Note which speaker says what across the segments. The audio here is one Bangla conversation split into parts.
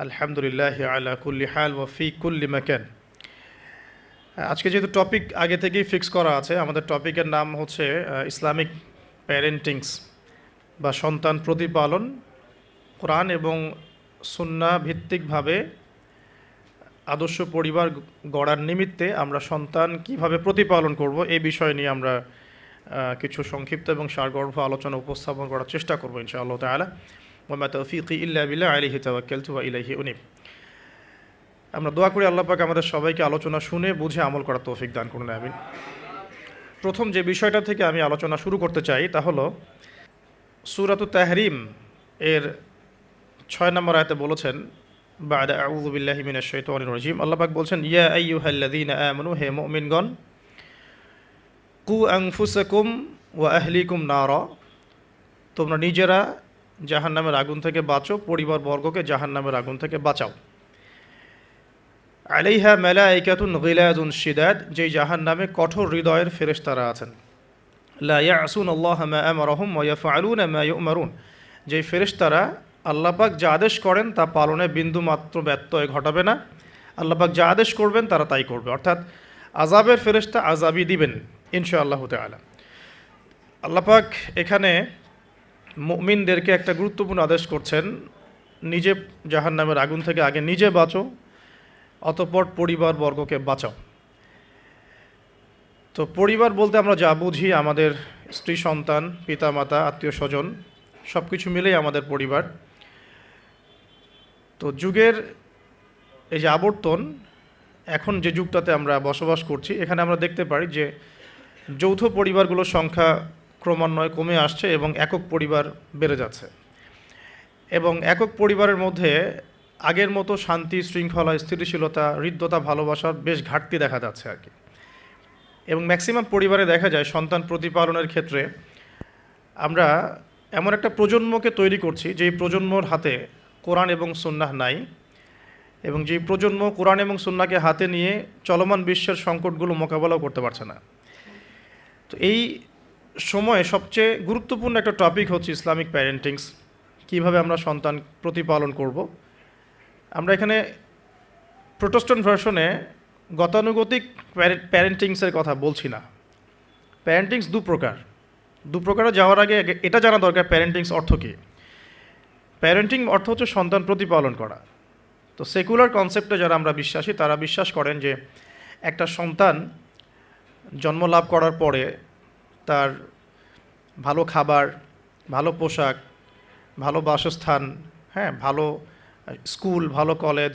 Speaker 1: আলহামদুলিল্লাহ আলা কুল্লি হাল ওয়া ফি কুল্লি মাকান। আজকে যেহেতু টপিক আগে থেকেই ফিক্স করা আছে, আমাদের টপিকের নাম হচ্ছে ইসলামিক প্যারেন্টিংস বা সন্তান প্রতিপালন। কোরআন এবং সুন্নাহ ভিত্তিকভাবে আদর্শ পরিবার গড়ার নিমিত্তে আমরা সন্তান কিভাবে প্রতিপালন করব এই বিষয় নিয়ে আমরা কিছু সংক্ষিপ্ত এবং সারগর্ভ আলোচনা উপস্থাপন করার চেষ্টা করব ইনশাআল্লাহ তাআলা। ওয়া মা তাওফীকি ইল্লা বিল্লাহ আলাইহি তাওয়াক্কালতু ওয়া ইলাইহি উনীব। আমরা দোয়া করি আল্লাহ পাক আমাদের সবাইকে আলোচনা শুনে বুঝে আমল করার তৌফিক দান করুন, আমিন। প্রথম যে বিষয়টা থেকে আমি আলোচনা শুরু করতে চাই তা হলো সূরাতুত তাহরিম এর 6 নম্বর আয়াতে বলেছেন, বা'দা আউযু বিল্লাহি মিনাশ শাইতানির রাজিম, আল্লাহ পাক বলছেন, ইয়া আইয়ুহাল্লাযীনা আমানু, হে মুমিনগণ, কু আনফুসাকুম ওয়া আহলিকুম নারা, তোমরা নিজেরা জাহান্নামের আগুন থেকে বাঁচো, পরিবারবর্গকে জাহান্নামের আগুন থেকে বাঁচাও। আলাইহা মালাইকাতুন গিলাযুন শিদাদ, যেই জাহান্নামে কঠোর হৃদয়ের ফেরেশতারা আছেন। লা ইয়াসুনাল্লাহা মা আমারাহুম ওয়া ইয়াফআলুনা মা ইউমারুন, যেই ফেরেশতারা আল্লাহ পাক যা আদেশ করেন তা পালনে বিন্দুমাত্র ব্যত্যয় ঘটাবে না। আল্লাহ পাক যা আদেশ করবেন তারা তাই করবে, অর্থাৎ আযাবের ফেরেশতা আযাবই দিবেন ইনশাআল্লাহু তাআলা। আল্লাহ পাক এখানে মুমিনদেরকে একটা গুরুত্বপূর্ণ আদেশ করছেন, নিজে জাহান্নামের আগুন থেকে আগে নিজে বাঁচো, অতঃপর পরিবারবর্গকে বাঁচাও। তো পরিবার বলতে আমরা যা বুঝি, আমাদের স্ত্রী সন্তান, পিতামাতা, আত্মীয় স্বজন সব কিছু মিলেই আমাদের পরিবার। তো যুগের এই যে আবর্তন, এখন যে যুগটাতে আমরা বসবাস করছি, এখানে আমরা দেখতে পারি যে যৌথ পরিবারগুলোর সংখ্যা ক্রমান্বয়ে কমে আসছে এবং একক পরিবার বেড়ে যাচ্ছে। এবং একক পরিবারের মধ্যে আগের মতো শান্তি, শৃঙ্খলা, স্থিতিশীলতা, হৃদ্যতা, ভালোবাসার বেশ ঘাটতি দেখা যাচ্ছে আর কি। এবং ম্যাক্সিমাম পরিবারে দেখা যায় সন্তান প্রতিপালনের ক্ষেত্রে আমরা এমন একটা প্রজন্মকে তৈরি করছি যেই প্রজন্মর হাতে কোরআন এবং সুন্নাহ নাই, এবং যেই প্রজন্ম কোরআন এবং সুন্নাহকে হাতে নিয়ে চলমান বিশ্বের সংকটগুলো মোকাবেলাও করতে পারছে না। তো এই সময়ে সবচেয়ে গুরুত্বপূর্ণ একটা টপিক হচ্ছে ইসলামিক প্যারেন্টিংস, কীভাবে আমরা সন্তান প্রতিপালন করব। আমরা এখানে প্রোটেস্ট্যান্ট ভার্সনে গতানুগতিক প্যারেন্টিংসের কথা বলছি না। প্যারেন্টিংস দু প্রকারে যাওয়ার আগে এটা জানা দরকার প্যারেন্টিংস অর্থ কী। প্যারেন্টিং অর্থ হচ্ছে সন্তান প্রতিপালন করা। তো সেকুলার কনসেপ্টে যারা আমরা বিশ্বাসী তারা বিশ্বাস করেন যে একটা সন্তান জন্ম লাভ করার পরে তার ভালো খাবার, ভালো পোশাক, ভালো বাসস্থান, ভালো স্কুল, ভালো কলেজ,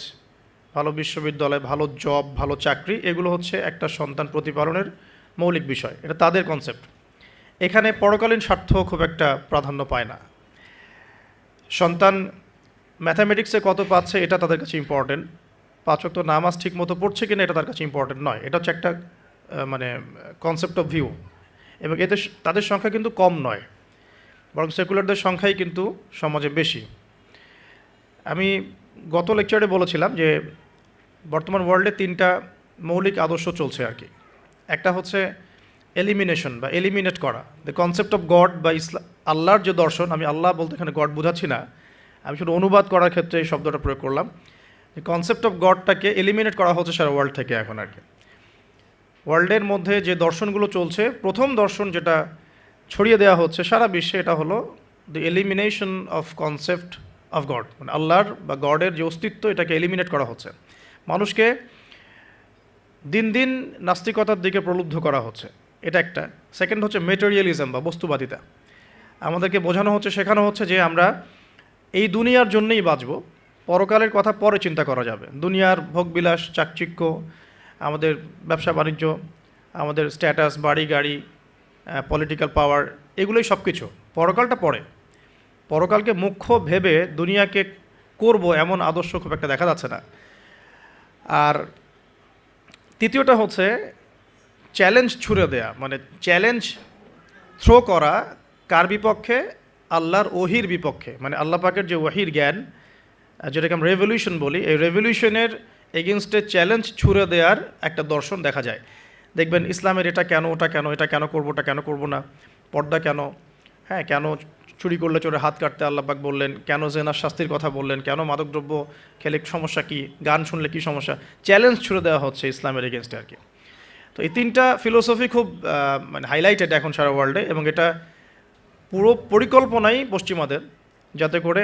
Speaker 1: ভালো বিশ্ববিদ্যালয়, ভালো জব, ভালো চাকরি, এগুলো হচ্ছে একটা সন্তান প্রতিপালনের মৌলিক বিষয়। এটা তাদের কনসেপ্ট। এখানে পরকালীন স্বার্থ খুব একটা প্রাধান্য পায় না। সন্তান ম্যাথামেটিক্সে কত পাচ্ছে এটা তাদের কাছে ইম্পর্টেন্ট, 5 ওয়াক্ত নামাজ ঠিক মতো পড়ছে কিনা এটা তার কাছে ইম্পর্টেন্ট নয়। এটা হচ্ছে একটা কনসেপ্ট অফ ভিউ। এবং এতে তাদের সংখ্যা কিন্তু কম নয়, বরং সেকুলারদের সংখ্যাই কিন্তু সমাজে বেশি। আমি গত লেকচারে বলেছিলাম যে বর্তমান ওয়ার্ল্ডে 3টা মৌলিক আদর্শ চলছে আর কি। একটা হচ্ছে এলিমিনেশন বা এলিমিনেট করা, দ্য কনসেপ্ট অফ গড বা আল্লাহর যে দর্শন। আমি আল্লাহ বলতে এখানে গড বোঝাচ্ছি না, আমি শুধু অনুবাদ করার ক্ষেত্রে এই শব্দটা প্রয়োগ করলাম। কনসেপ্ট অফ গডটাকে এলিমিনেট করা হচ্ছে সারা ওয়ার্ল্ড থেকে এখন আর কি। ওয়ার্ল্ডের মধ্যে যে দর্শনগুলো চলছে, প্রথম দর্শন যেটা ছড়িয়ে দেওয়া হচ্ছে সারা বিশ্বে, এটা হলো the elimination of concept of god, মানে আল্লাহর বা গডের যে অস্তিত্ব এটাকে এলিমিনেট করা হচ্ছে। মানুষকে দিন দিন নাস্তিকতার দিকে প্রলুব্ধ করা হচ্ছে, এটা একটা। সেকেন্ড হচ্ছে মেটেরিয়ালিজম বা বস্তুবাদিতা। আমাদেরকে বোঝানো হচ্ছে, শেখানো হচ্ছে যে আমরা এই দুনিয়ার জন্যই বাঁচব, পরকালের কথা পরে চিন্তা করা যাবে। দুনিয়ার ভোগবিলাস, চাকচিক্য, আমাদের ব্যবসা বাণিজ্য, আমাদের স্ট্যাটাস, বাড়ি গাড়ি, পলিটিক্যাল পাওয়ার, এগুলোই সব কিছু। পরকালটা পরে। পরকালকে মুখ্য ভেবে দুনিয়াকে করব এমন আদর্শ খুব একটা দেখা যাচ্ছে না। আর তৃতীয়টা হচ্ছে চ্যালেঞ্জ ছুড়ে দেয়া, মানে চ্যালেঞ্জ থ্রো করা। কার বিপক্ষে? আল্লাহর ওহির বিপক্ষে, মানে আল্লাহ পাকের যে ওহির জ্ঞান, যেটাকে আমরা রেভলিউশন বলি, এই রেভলিউশনের এগেনস্টে চ্যালেঞ্জ ছুড়ে দেওয়ার একটা দর্শন দেখা যায়। দেখবেন ইসলামের এটা কেন, ওটা কেন, এটা কেন করবো, ওটা কেন করবো না, পর্দা কেন, কেন চুরি করলে চোরে হাত কাটতে আল্লাহ পাক বললেন, কেন জেনার শাস্তির কথা বললেন, কেন মাদকদ্রব্য খেলে সমস্যা কী, গান শুনলে কী সমস্যা, চ্যালেঞ্জ ছুড়ে দেওয়া হচ্ছে ইসলামের এগেনস্টে আর কি। তো এই তিনটা ফিলোসফি খুব মানে হাইলাইটেড এখন সারা ওয়ার্ল্ডে, এবং এটা পুরো পরিকল্পনাই পশ্চিমাদের, যাতে করে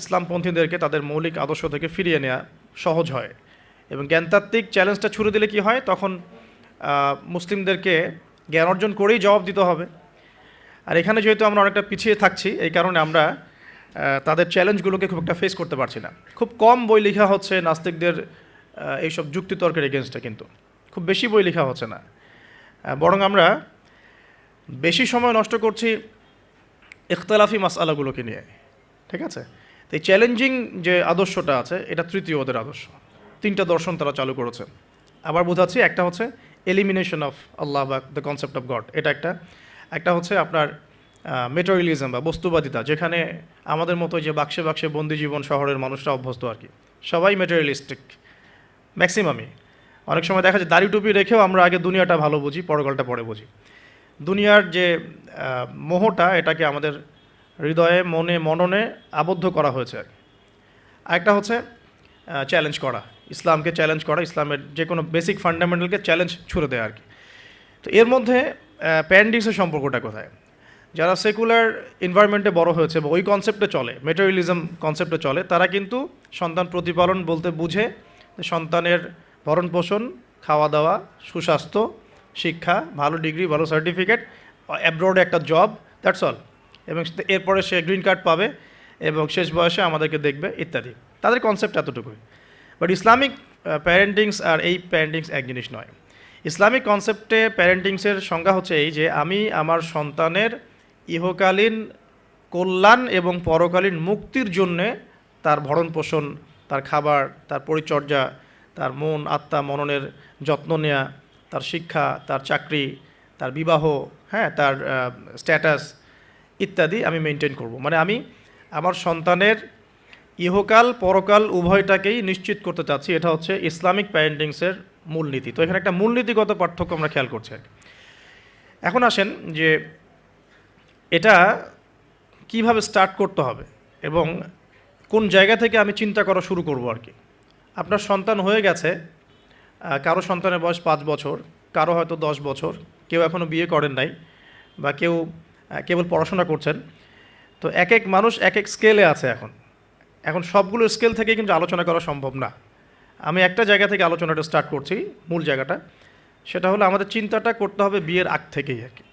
Speaker 1: ইসলামপন্থীদেরকে তাদের মৌলিক আদর্শ থেকে ফিরিয়ে নেওয়া সহজ হয়। এবং জ্ঞানতাত্ত্বিক চ্যালেঞ্জটা ছুড়ে দিলে কি হয়, তখন মুসলিমদেরকে জ্ঞান অর্জন করেই জবাব দিতে হবে। আর এখানে যেহেতু আমরা অনেকটা পিছিয়ে থাকছি, এই কারণে আমরা তাদের চ্যালেঞ্জগুলোকে খুব একটা ফেস করতে পারছি না। খুব কম বই লেখা হচ্ছে নাস্তিকদের এইসব যুক্তিতর্কের এগেনস্টে, কিন্তু খুব বেশি বই লেখা হচ্ছে না, বরং আমরা বেশি সময় নষ্ট করছি ইখতলাফি মাসআলাগুলোকে নিয়ে। ঠিক আছে, তো এই চ্যালেঞ্জিং যে আদর্শটা আছে, এটা তৃতীয় ওদের আদর্শ। তিনটা দর্শন তারা চালু করেছে। আবার বোঝাচ্ছি, একটা হচ্ছে এলিমিনেশন অফ আল্লাহ বা দ্য কনসেপ্ট অফ গড, এটা একটা হচ্ছে আপনার মেটেরিয়ালিজম বা বস্তুবাদিতা, যেখানে আমাদের মতো যে বাক্সে বাক্সে বন্দি জীবন শহরের মানুষরা অভ্যস্ত আর কি, সবাই মেটেরিয়ালিস্টিক ম্যাক্সিমামই। অনেক সময় দেখা যায় দাড়ি টুপি রেখেও আমরা আগে দুনিয়াটা ভালো বুঝি, পরকালটা পরে বুঝি। দুনিয়ার যে মোহটা, এটাকে আমাদের হৃদয়ে মননে আবদ্ধ করা হয়েছে। আরেকটা হচ্ছে চ্যালেঞ্জ করা, ইসলামকে চ্যালেঞ্জ করা, ইসলামের যে কোনো বেসিক ফান্ডামেন্টালকে চ্যালেঞ্জ ছুড়ে দেয় আর কি। তো এর মধ্যে প্যারেন্টিংসের সম্পর্কটা কোথায়? যারা সেকুলার এনভায়রনমেন্টে বড় হয়েছে বা ওই কনসেপ্টে চলে, মেটেরিয়ালিজম কনসেপ্টে চলে, তারা কিন্তু সন্তান প্রতিপালন বলতে বুঝে সন্তানের ভরণ পোষণ, খাওয়া দাওয়া, সুস্বাস্থ্য, শিক্ষা, ভালো ডিগ্রি, ভালো সার্টিফিকেট, অ্যাব্রোডে একটা জব, দ্যাটস অল। এবং এরপরে সে গ্রিন কার্ড পাবে এবং শেষ বয়সে আমাদেরকে দেখবে ইত্যাদি। তাদের কনসেপ্ট এতটুকুই। বাট ইসলামিক প্যারেন্টিংস আর এই প্যারেন্টিংস এক জিনিস নয়। ইসলামিক কনসেপ্টে প্যারেন্টিংসের সংজ্ঞা হচ্ছে এই যে, আমি আমার সন্তানের ইহকালীন কল্যাণ এবং পরকালীন মুক্তির জন্যে তার ভরণ পোষণ, তার খাবার, তার পরিচর্যা, তার মন, আত্মা, মননের যত্ন নেওয়া, তার শিক্ষা, তার চাকরি, তার বিবাহ, হ্যাঁ, তার স্ট্যাটাস ইত্যাদি আমি মেনটেন করব। মানে আমি আমার সন্তানের ইহকাল পরকাল উভয়টাকেই নিশ্চিত করতে চাচ্ছি। এটা হচ্ছে ইসলামিক প্যারেন্টিংসের মূলনীতি। তো এখানে একটা মূলনীতিগত পার্থক্য আমরা খেয়াল করছি। এখন আসেন যে এটা কিভাবে স্টার্ট করতে হবে এবং কোন জায়গা থেকে আমি চিন্তা করা শুরু করব আর কি। আপনার সন্তান হয়ে গেছে, কারো সন্তানের বয়স 5 বছর, কারো হয়তো 10 বছর, কেউ এখনও বিয়ে করেন নাই, বা কেউ কেবল পড়াশোনা করছেন। তো এক এক মানুষ এক এক স্কেলে আছে। এখন সবগুলো স্কেল থেকে কিন্তু আলোচনা করা সম্ভব না। আমি একটা জায়গা থেকে আলোচনাটা স্টার্ট করছি, মূল জায়গাটা। সেটা হলো আমাদের চিন্তাটা করতে হবে বিয়ের আগ থেকেই আর কি।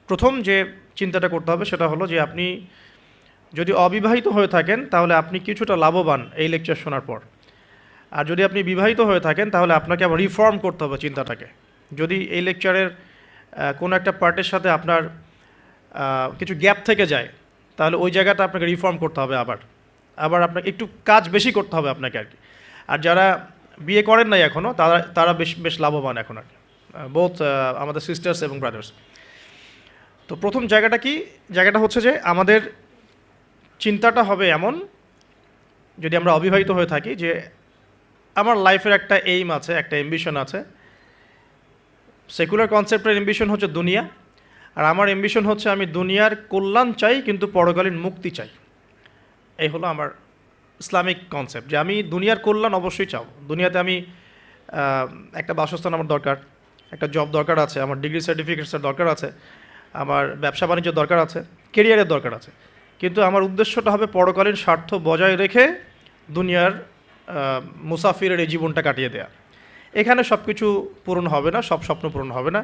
Speaker 1: প্রথম যে চিন্তাটা করতে হবে সেটা হলো যে, আপনি যদি অবিবাহিত হয়ে থাকেন তাহলে আপনি কিছুটা লাভবান এই লেকচার শোনার পর। আর যদি আপনি বিবাহিত হয়ে থাকেন তাহলে আপনাকে আবার রিফর্ম করতে হবে চিন্তাটাকে। যদি এই লেকচারের কোনো একটা পার্টের সাথে আপনার কিছু গ্যাপ থেকে যায়, তাহলে ওই জায়গাটা আপনাকে রিফর্ম করতে হবে, আবার আপনাকে একটু কাজ বেশি করতে হবে আপনাকে আর কি। আর যারা বিয়ে করেন নাই এখনও, তারা বেশ লাভবান এখন আর কি, বোথ আমাদের সিস্টার্স এবং ব্রাদার্স। তো প্রথম জায়গাটা হচ্ছে যে, আমাদের চিন্তাটা হবে এমন, যদি আমরা অবিবাহিত হয়ে থাকি, যে আমার লাইফের একটা এইম আছে, একটা অ্যাম্বিশন আছে। সেকুলার কনসেপ্টের অ্যাম্বিশন হচ্ছে দুনিয়া, আর আমার অ্যাম্বিশন হচ্ছে আমি দুনিয়ার কল্যাণ চাই কিন্তু পরকালীন মুক্তি চাই। এই হলো আমার ইসলামিক কনসেপ্ট, যে আমি দুনিয়ার কল্যাণ অবশ্যই চাও। দুনিয়াতে আমি একটা বাসস্থান আমার দরকার, একটা জব দরকার আছে, আমার ডিগ্রি সার্টিফিকেটসের দরকার আছে, আমার ব্যবসা বাণিজ্যের দরকার আছে, কেরিয়ারের দরকার আছে। কিন্তু আমার উদ্দেশ্যটা হবে পরকালীন স্বার্থ বজায় রেখে দুনিয়ার মুসাফিরের এই জীবনটা কাটিয়ে দেয়া। এখানে সব কিছু পূরণ হবে না, সব স্বপ্ন পূরণ হবে না।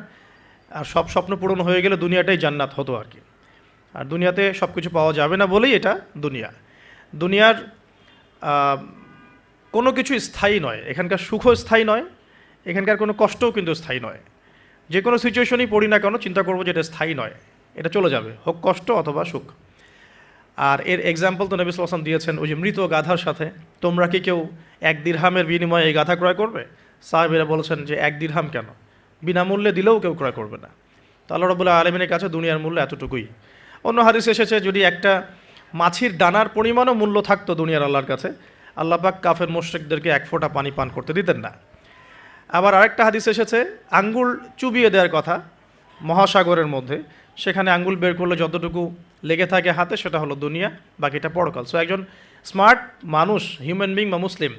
Speaker 1: আর সব স্বপ্ন পূরণ হয়ে গেলে দুনিয়াটাই জান্নাত হতো আর কি। আর দুনিয়াতে সব কিছু পাওয়া যাবে না বলেই এটা দুনিয়ার কোনো কিছু স্থায়ী নয়। এখানকার সুখও স্থায়ী নয়, এখানকার কোনো কষ্টও কিন্তু স্থায়ী নয়। যে কোনো সিচুয়েশনই পড়ি না কেন, চিন্তা করবো যে এটা স্থায়ী নয়, এটা চলে যাবে, হোক কষ্ট অথবা সুখ। আর এর এক্সাম্পল তো নবী সাল্লাল্লাহু আলাইহি ওয়াসাল্লাম দিয়েছেন ওই যে মৃত গাধার সাথে। তোমরা কি কেউ 1 দিরহামের বিনিময়ে এই গাধা ক্রয় করবে? সাহাবীরা বলেছেন যে 1 দিরহাম কেন, বিনামূল্যে দিলেও কেউ ক্রয় করবে না। তো আল্লাহ রাব্বুল আলামিনের কাছে দুনিয়ার মূল্য এতটুকুই। অন্য হাদিস এসেছে, যদি একটা মাছির দানার পরিমাণও মূল্য থাকতো দুনিয়ার আল্লাহর কাছে, আল্লাহ পাক কাফের মুশরিকদেরকে 1 ফোঁটা পানি পান করতে দিতেন না। আবার আরেকটা হাদিস এসেছে, আঙ্গুল চুবিয়ে দেওয়ার কথা মহাসাগরের মধ্যে, সেখানে আঙ্গুল বের করলে যতটুকু লেগে থাকে হাতে সেটা হলো দুনিয়া, বাকিটা পরকাল। সো একজন স্মার্ট মানুষ, হিউম্যান বিং বা মুসলিম,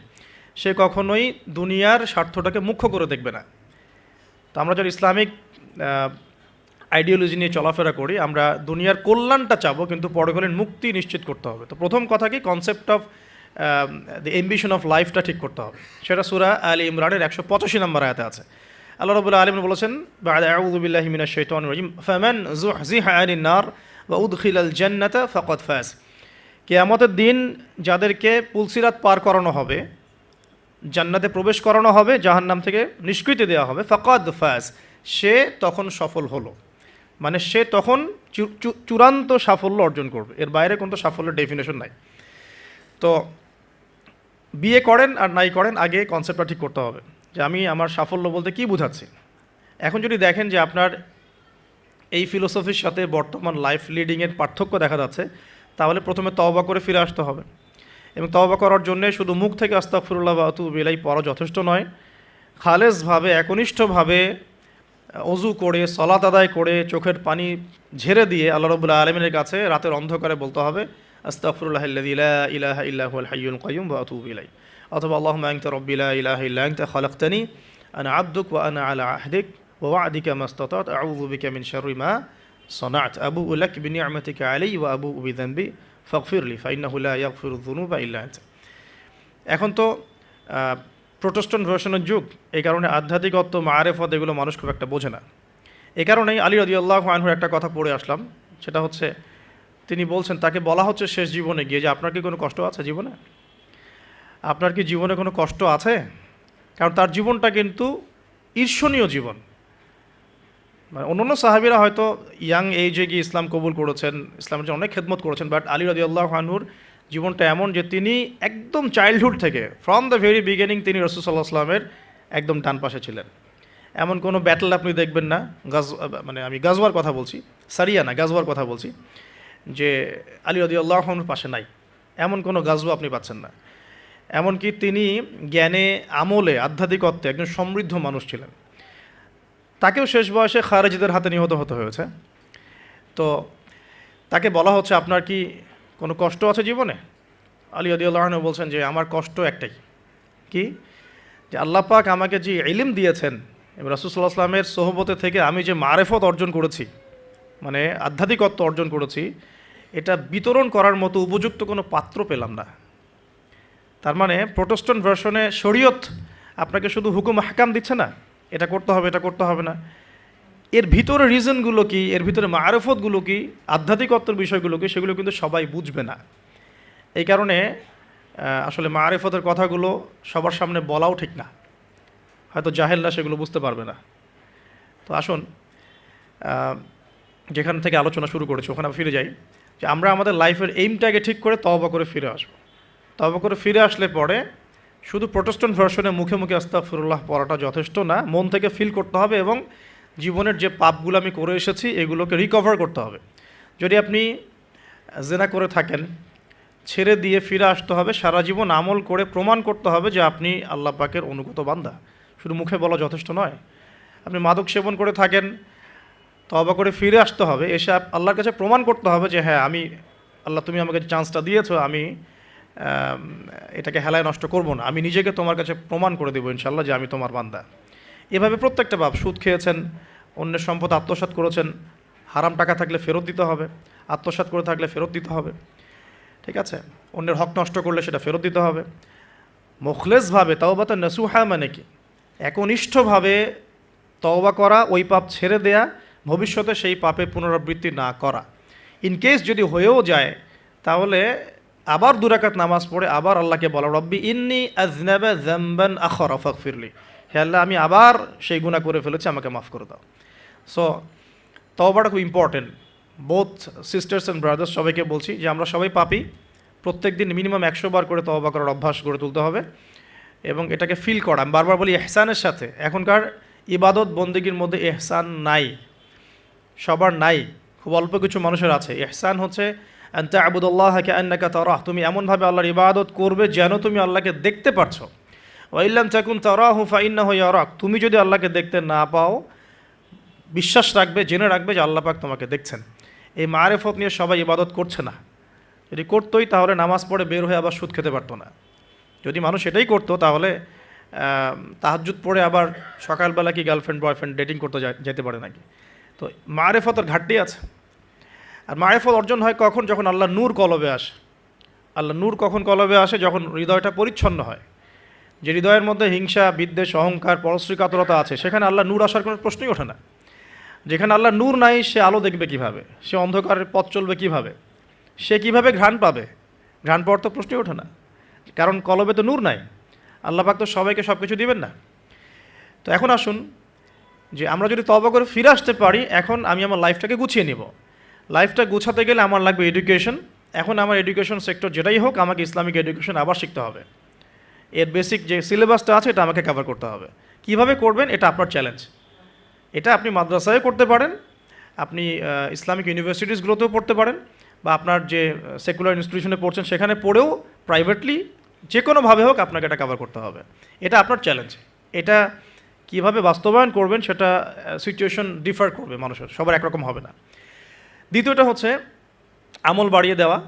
Speaker 1: সে কখনোই দুনিয়ার স্বার্থটাকে মুখ্য করে দেখবে না। তো আমরা যারা ইসলামিক আইডিওলজি নিয়ে চলাফেরা করি, আমরা দুনিয়ার কল্যাণটা চাবো, কিন্তু পরকালীন মুক্তি নিশ্চিত করতে হবে। তো প্রথম কথা কি, concept of the ambition of লাইফটা ঠিক করতে হবে। সেটা সূরা আলে ইমরানের 185 নম্বর আয়াতে আছে। আল্লাহ রাব্বুল আলামিন বলেছেন, বা'দা আউযু বিল্লাহি মিনাশ শাইতানির রাজিম, ফামান যুহযিহা আনিন নার ওয়া উদখিলাল জান্নাতা ফাকাদ ফাজ। কিয়ামতের দিন যাদেরকে পুলসিরাত পার করানো হবে, জান্নাতে প্রবেশ করানো হবে, জাহান্নাম থেকে নিষ্কৃতি দেওয়া হবে, ফাকাদ ফাজ, সে তখন সফল হলো। মানে সে তখন চূড়ান্ত সাফল্য অর্জন করবে, এর বাইরে কোনো সাফল্যের ডেফিনেশন নাই। তো বিয়ে করেন আর নাই করেন, আগে কনসেপ্টটা ঠিক করতে হবে যে আমি আমার সাফল্য বলতে কী বোঝাচ্ছি। এখন যদি দেখেন যে আপনার এই ফিলোসফির সাথে বর্তমান লাইফ লিডিংয়ের পার্থক্য দেখা যাচ্ছে, তাহলে প্রথমে তওবা করে ফিরে আসতে হবে। এবং তওবা করার জন্য শুধু মুখ থেকে আস্তাগফিরুল্লাহ ওয়া আতুবু ইলাইহি পড়া যথেষ্ট নয়। খালেসভাবে, একনিষ্ঠভাবে অজু করে, সালাত আদায় করে, চোখের পানি ঝেড়ে দিয়ে আল্লাহ রাব্বুল আলামিনের কাছে রাতের অন্ধকারে বলতে হবে, আস্তাগফিরুল্লাহাল্লাযী লা ইলাহা ইল্লা হুয়াল হাইয়ুল কাইয়্যুম ওয়া আতুবু ইলাইহি। অথবা আল্লাহুম্মা আনতা রাব্বী লা ইলাহা ইল্লা আনতা খালাকতানি আনা আবদুক ওয়া আনা আলা আহদিক ওয়া ওয়া'দিকা মাস্তাতা'তু আউযু বিকা মিন শাররি মা সানা'ত আবুউ লাক বিনি'মাতিকা আলাইয়া ওয়া আবুউ বিযানবি ফাগফিরলি ফাইন্নাহু লা ইয়াগফিরুয যুনুবা ইল্লা আনতা। এখন তো প্রোটেস্ট্যান্ট ভার্সনের যুগ, এই কারণে আধ্যাত্মিকত্ব, মাআরিফত এগুলো মানুষ খুব একটা বোঝে না। এই কারণেই আলী রাদিয়াল্লাহু আনহুর একটা কথা পড়ে আসলাম, সেটা হচ্ছে তিনি বলছেন, তাকে বলা হচ্ছে শেষ জীবনে গিয়ে যে আপনার কি কোনো কষ্ট আছে জীবনে? আপনার কি জীবনে কোনো কষ্ট আছে? কারণ তার জীবনটা কিন্তু ঈর্ষণীয় জীবন। মানে অন্যান্য সাহাবীরা হয়তো ইয়াং এইজে গিয়ে ইসলাম কবুল করেছেন, ইসলামের জন্য অনেক খেদমত করেছেন, বাট আলী রাদিয়াল্লাহু আনহুর জীবনটা এমন যে তিনি একদম চাইল্ডহুড থেকে, ফ্রম দ্য ভেরি বিগিনিং, তিনি রাসূল সাল্লাল্লাহু আলাইহি ওয়াসাল্লামের একদম ডান পাশে ছিলেন। এমন কোনো ব্যাটল আপনি দেখবেন না, মানে আমি গাজওয়ার কথা বলছি, সারিয়া না, গাজওয়ার কথা বলছি, যে আলী রাদিয়াল্লাহু আনহুর পাশে নাই, এমন কোনো গাজওয়া আপনি পাচ্ছেন না। এমনকি তিনি জ্ঞানে, আমলে, আধ্যাত্মিকত্বে একজন সমৃদ্ধ মানুষ ছিলেন। তাকেও শেষ বয়সে খারেজিদের হাতে নিহত হতে হয়েছে। তো তাকে বলা হচ্ছে আপনার কি কোনো কষ্ট আছে জীবনে? আলী রাদিয়াল্লাহু আনহু বলছেন যে আমার কষ্ট একটাই, কি, যে আল্লাহ পাক আমাকে যে ইলম দিয়েছেন এবং রাসূল সাল্লাল্লাহু আলাইহি ওয়াসাল্লামের সোহবতে থেকে আমি যে মারেফত অর্জন করেছি, মানে আধ্যাত্মিকত্ব অর্জন করেছি, এটা বিতরণ করার মতো উপযুক্ত কোনো পাত্র পেলাম না। তার মানে প্রোটেস্ট্যান্ট ভার্সনে শরীয়ত আপনাকে শুধু হুকুম আহকাম দিচ্ছে না, এটা করতে হবে, এটা করতে হবে না, এর ভিতরে রিজনগুলো কি, এর ভিতরে মারফতগুলো কি, আধ্যাত্মিকত্বের বিষয়গুলো কি, সেগুলো কিন্তু সবাই বুঝবে না। এই কারণে আসলে মারফতের কথাগুলো সবার সামনে বলাও ঠিক না, হয়তো জাহেলরা সেগুলো বুঝতে পারবে না। তো আসুন, যেখান থেকে আলোচনা শুরু করেছি ওখানে ফিরে যাই, যে আমরা আমাদের লাইফের এইমটাকে ঠিক করে তওবা করে ফিরে আসবো। তওবা করে ফিরে আসলে পরে শুধু প্রোটেস্ট্যান্ট ভার্সনে মুখে মুখে আস্তাগফিরুল্লাহ পড়াটা যথেষ্ট না, মন থেকে ফিল করতে হবে এবং জীবনের যে পাপগুলো আমি করে এসেছি এগুলোকে রিকভার করতে হবে। যদি আপনি জেনা করে থাকেন, ছেড়ে দিয়ে ফিরে আসতে হবে, সারা জীবন আমল করে প্রমাণ করতে হবে যে আপনি আল্লাহ পাকের অনুগত বান্দা, শুধু মুখে বলা যথেষ্ট নয়। আপনি মাদক সেবন করে থাকেন, তওবা করে ফিরে আসতে হবে, এসে আল্লাহর কাছে প্রমাণ করতে হবে যে হ্যাঁ, আমি আল্লাহ, তুমি আমাকে চান্সটা দিয়েছো, আমি এটাকে হেলায় নষ্ট করব না, আমি নিজেকে তোমার কাছে প্রমাণ করে দেবো ইনশাল্লাহ যে আমি তোমার বান্দা। এভাবে প্রত্যেকটা পাপ, সুদ খেয়েছেন, অন্যের সম্পদ আত্মসাৎ করেছেন, হারাম টাকা থাকলে ফেরত দিতে হবে, আত্মসাৎ করে থাকলে ফেরত দিতে হবে, ঠিক আছে, অন্যের হক নষ্ট করলে সেটা ফেরত দিতে হবে। মুখলেসভাবে তাওবাতা নাসুহা মানে কি, একনিষ্ঠভাবে তওবা করা, ওই পাপ ছেড়ে দেয়া, ভবিষ্যতে সেই পাপে পুনরাবৃত্তি না করা। ইনকেস যদি হয়েও যায়, তাহলে আবার 2 রাকাত নামাজ পড়ে আবার আল্লাহকে বলা, রব্বি ইন্নী আযনাবা যামবান আখরা ফাগফিরলি, হে আল্লাহ, আমি আবার সেই গুনাহ করে ফেলেছি, আমাকে মাফ করে দাও। সো তওবাটা খুব important. Both sisters and brothers, সবাইকে বলছি যে আমরা সবাই পাপী, প্রত্যেক দিন মিনিমাম 100 বার করে তওবা করার অভ্যাস গড়ে তুলতে হবে এবং এটাকে ফিল করা। আমি বারবার বলি ইহসানের সাথে, এখনকার ইবাদত বন্দেগীর মধ্যে ইহসান নাই, সবার নাই, খুব অল্প কিছু মানুষের আছে। ইহসান হচ্ছে আনতা আবুদুল্লাহ কাআন্নাকা তারাহ, তুমি এমনভাবে আল্লাহর ইবাদত করবে যেন তুমি আল্লাহকে দেখতে পারছো। ওয়া ইল্লাম তাকুন তারাহু ফাইন্নাহু ইয়ারাক, তুমি যদি আল্লাহকে দেখতে না পাও, বিশ্বাস রাখবে, জেনে রাখবে যে আল্লাহ পাক তোমাকে দেখছেন। এই মারেফত নিয়ে সবাই ইবাদত করছে না। যদি করতোই তাহলে নামাজ পড়ে বের হয়ে আবার সুদ খেতে পারতো না। যদি মানুষ এটাই করতো তাহলে তাহাজ্জুদ পড়ে আবার সকালবেলা কি গার্লফ্রেন্ড বয়ফ্রেন্ড ডেটিং করতে যেতে পারে নাকি? তো মারেফতের ঘাটতি আছে। আর মারেফত অর্জন হয় কখন? যখন আল্লাহ নূর কলবে আসে। আল্লাহ নূর কখন কলবে আসে? যখন হৃদয়টা পরিচ্ছন্ন হয়। যে হৃদয়ের মধ্যে হিংসা, বিদ্বেষ, অহংকার, পরশ্রী কাতরতা আছে, সেখানে আল্লাহ নূর আসার কোনো প্রশ্নই ওঠে না। যেখানে আল্লাহ নূর নাই, সে আলো দেখবে কিভাবে? সে অন্ধকারের পথ চলবে কিভাবে? সে কিভাবে ঘ্রাণ পাবে? ঘ্রাণ পাওয়ার তো প্রশ্নই ওঠে না, কারণ কলবে তো নূর নাই। আল্লাহ পাক তো সবাইকে সব কিছু দিবেন না। তো এখন আসুন যে আমরা যদি তওবা করে ফিরে আসতে পারি, এখন আমি আমার লাইফটাকে গুছিয়ে নিব। লাইফটা গুছাতে গেলে আমার লাগবে এডুকেশন। এখন আমার এডুকেশন সেক্টর যেটাই হোক, আমাকে ইসলামিক এডুকেশন আবার শিখতে হবে। এর বেসিক যে সিলেবাসটা আছে এটা আমাকে কভার করতে হবে। কিভাবে করবেন এটা আপনার চ্যালেঞ্জ। এটা আপনি মাদ্রাসায় করতে পারেন, আপনি ইসলামিক ইউনিভার্সিটিসগুলোতেও পড়তে পারেন, বা আপনার যে সেকুলার ইনস্টিটিউশনে পড়ছেন সেখানে পড়েও প্রাইভেটলি যে কোনোভাবে হোক আপনাকে এটা কভার করতে হবে। এটা আপনার চ্যালেঞ্জ। এটা কিভাবে বাস্তবায়ন করবেন সেটা সিচুয়েশন ডিফার করবে, মানুষের সবার একরকম হবে না। দ্বিতীয়টা হচ্ছে আমল বাড়িয়ে দেওয়া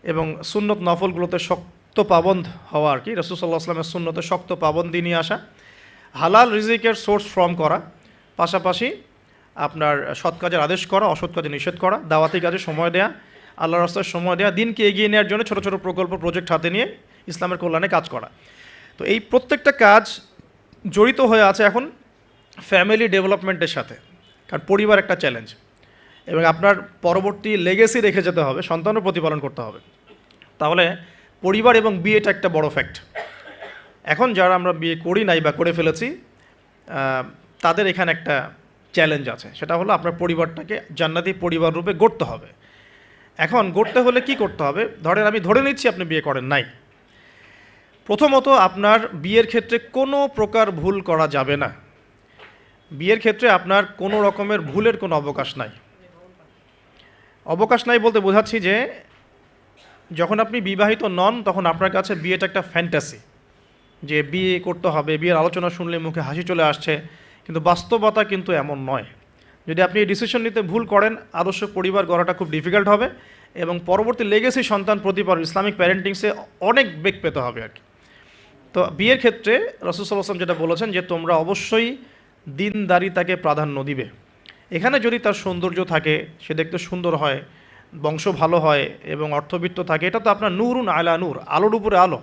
Speaker 1: এবং সুন্নত নফলগুলোতে শক্ত পাবন্দ হওয়া আর কি। রাসূল সাল্লাল্লাহু আলাইহি ওয়াসাল্লামের সুন্নতে শক্ত পাবন্দি নিয়ে আসা, হালাল রিজিকের সোর্স ফর্ম করা, পাশাপাশি আপনার সৎ কাজের আদেশ করা, অসৎ কাজে নিষেধ করা, দাওয়াতি কাজে সময় দেয়া, আল্লাহর রাস্তায় সময় দেওয়া, দিনকে এগিয়ে নেওয়ার জন্য ছোটো ছোটো প্রকল্প প্রজেক্ট হাতে নিয়ে ইসলামের কল্যাণে কাজ করা। তো এই প্রত্যেকটা কাজ জড়িত হয়ে আছে এখন ফ্যামিলি ডেভেলপমেন্টের সাথে, কারণ পরিবার একটা চ্যালেঞ্জ এবং আপনার পরবর্তী লেগেসি রেখে যেতে হবে, সন্তানও প্রতিপালন করতে হবে। তাহলে পরিবার এবং বিয়েটা একটা বড় ফ্যাক্ট। এখন যারা আমরা বিয়ে করি নাই বা করে ফেলেছি, তাদের এখানে একটা চ্যালেঞ্জ আছে, সেটা হলো আপনার পরিবারটাকে জান্নাতি পরিবার রূপে গড়তে হবে। এখন গড়তে হলে কি করতে হবে? ধরেন আমি ধরে নিচ্ছি আপনি বিয়ে করেন নাই। প্রথমত আপনার বিয়ের ক্ষেত্রে কোনো প্রকার ভুল করা যাবে না। বিয়ের ক্ষেত্রে আপনার কোনো রকমের ভুলের কোনো অবকাশ নাই। অবকাশ নাই বলতে বোঝাচ্ছি যে যখন আপনি বিবাহিত নন তখন আপনার কাছে বিয়েটা একটা ফ্যান্টাসি, যে বিয়ে করতে হবে, বিয়ের আলোচনা শুনলে মুখে হাসি চলে আসছে, কিন্তু বাস্তবতা কিন্তু এমন নয়। যদি আপনি এই ডিসিশন নিতে ভুল করেন, আদর্শ পরিবার গড়াটা খুব ডিফিকাল্ট হবে এবং পরবর্তী লেগেসি সন্তান প্রতিপালন ইসলামিক প্যারেন্টিংসে অনেক বেগ পেতে হবে আর কি। তো বিয়ের ক্ষেত্রে রাসূল সাল্লাল্লাহু আলাইহি ওয়াসাল্লাম যেটা বলেছেন যে তোমরা অবশ্যই দিনদারিতাকে প্রাধান্য দিবে। এখানে যদি তার সৌন্দর্য থাকে, সে দেখতে সুন্দর হয়, বংশ ভালো হয় এবং অর্থবিত্ত থাকে, এটা তো আপনার নূরুন আলা নূর, আলোর উপরে আলো।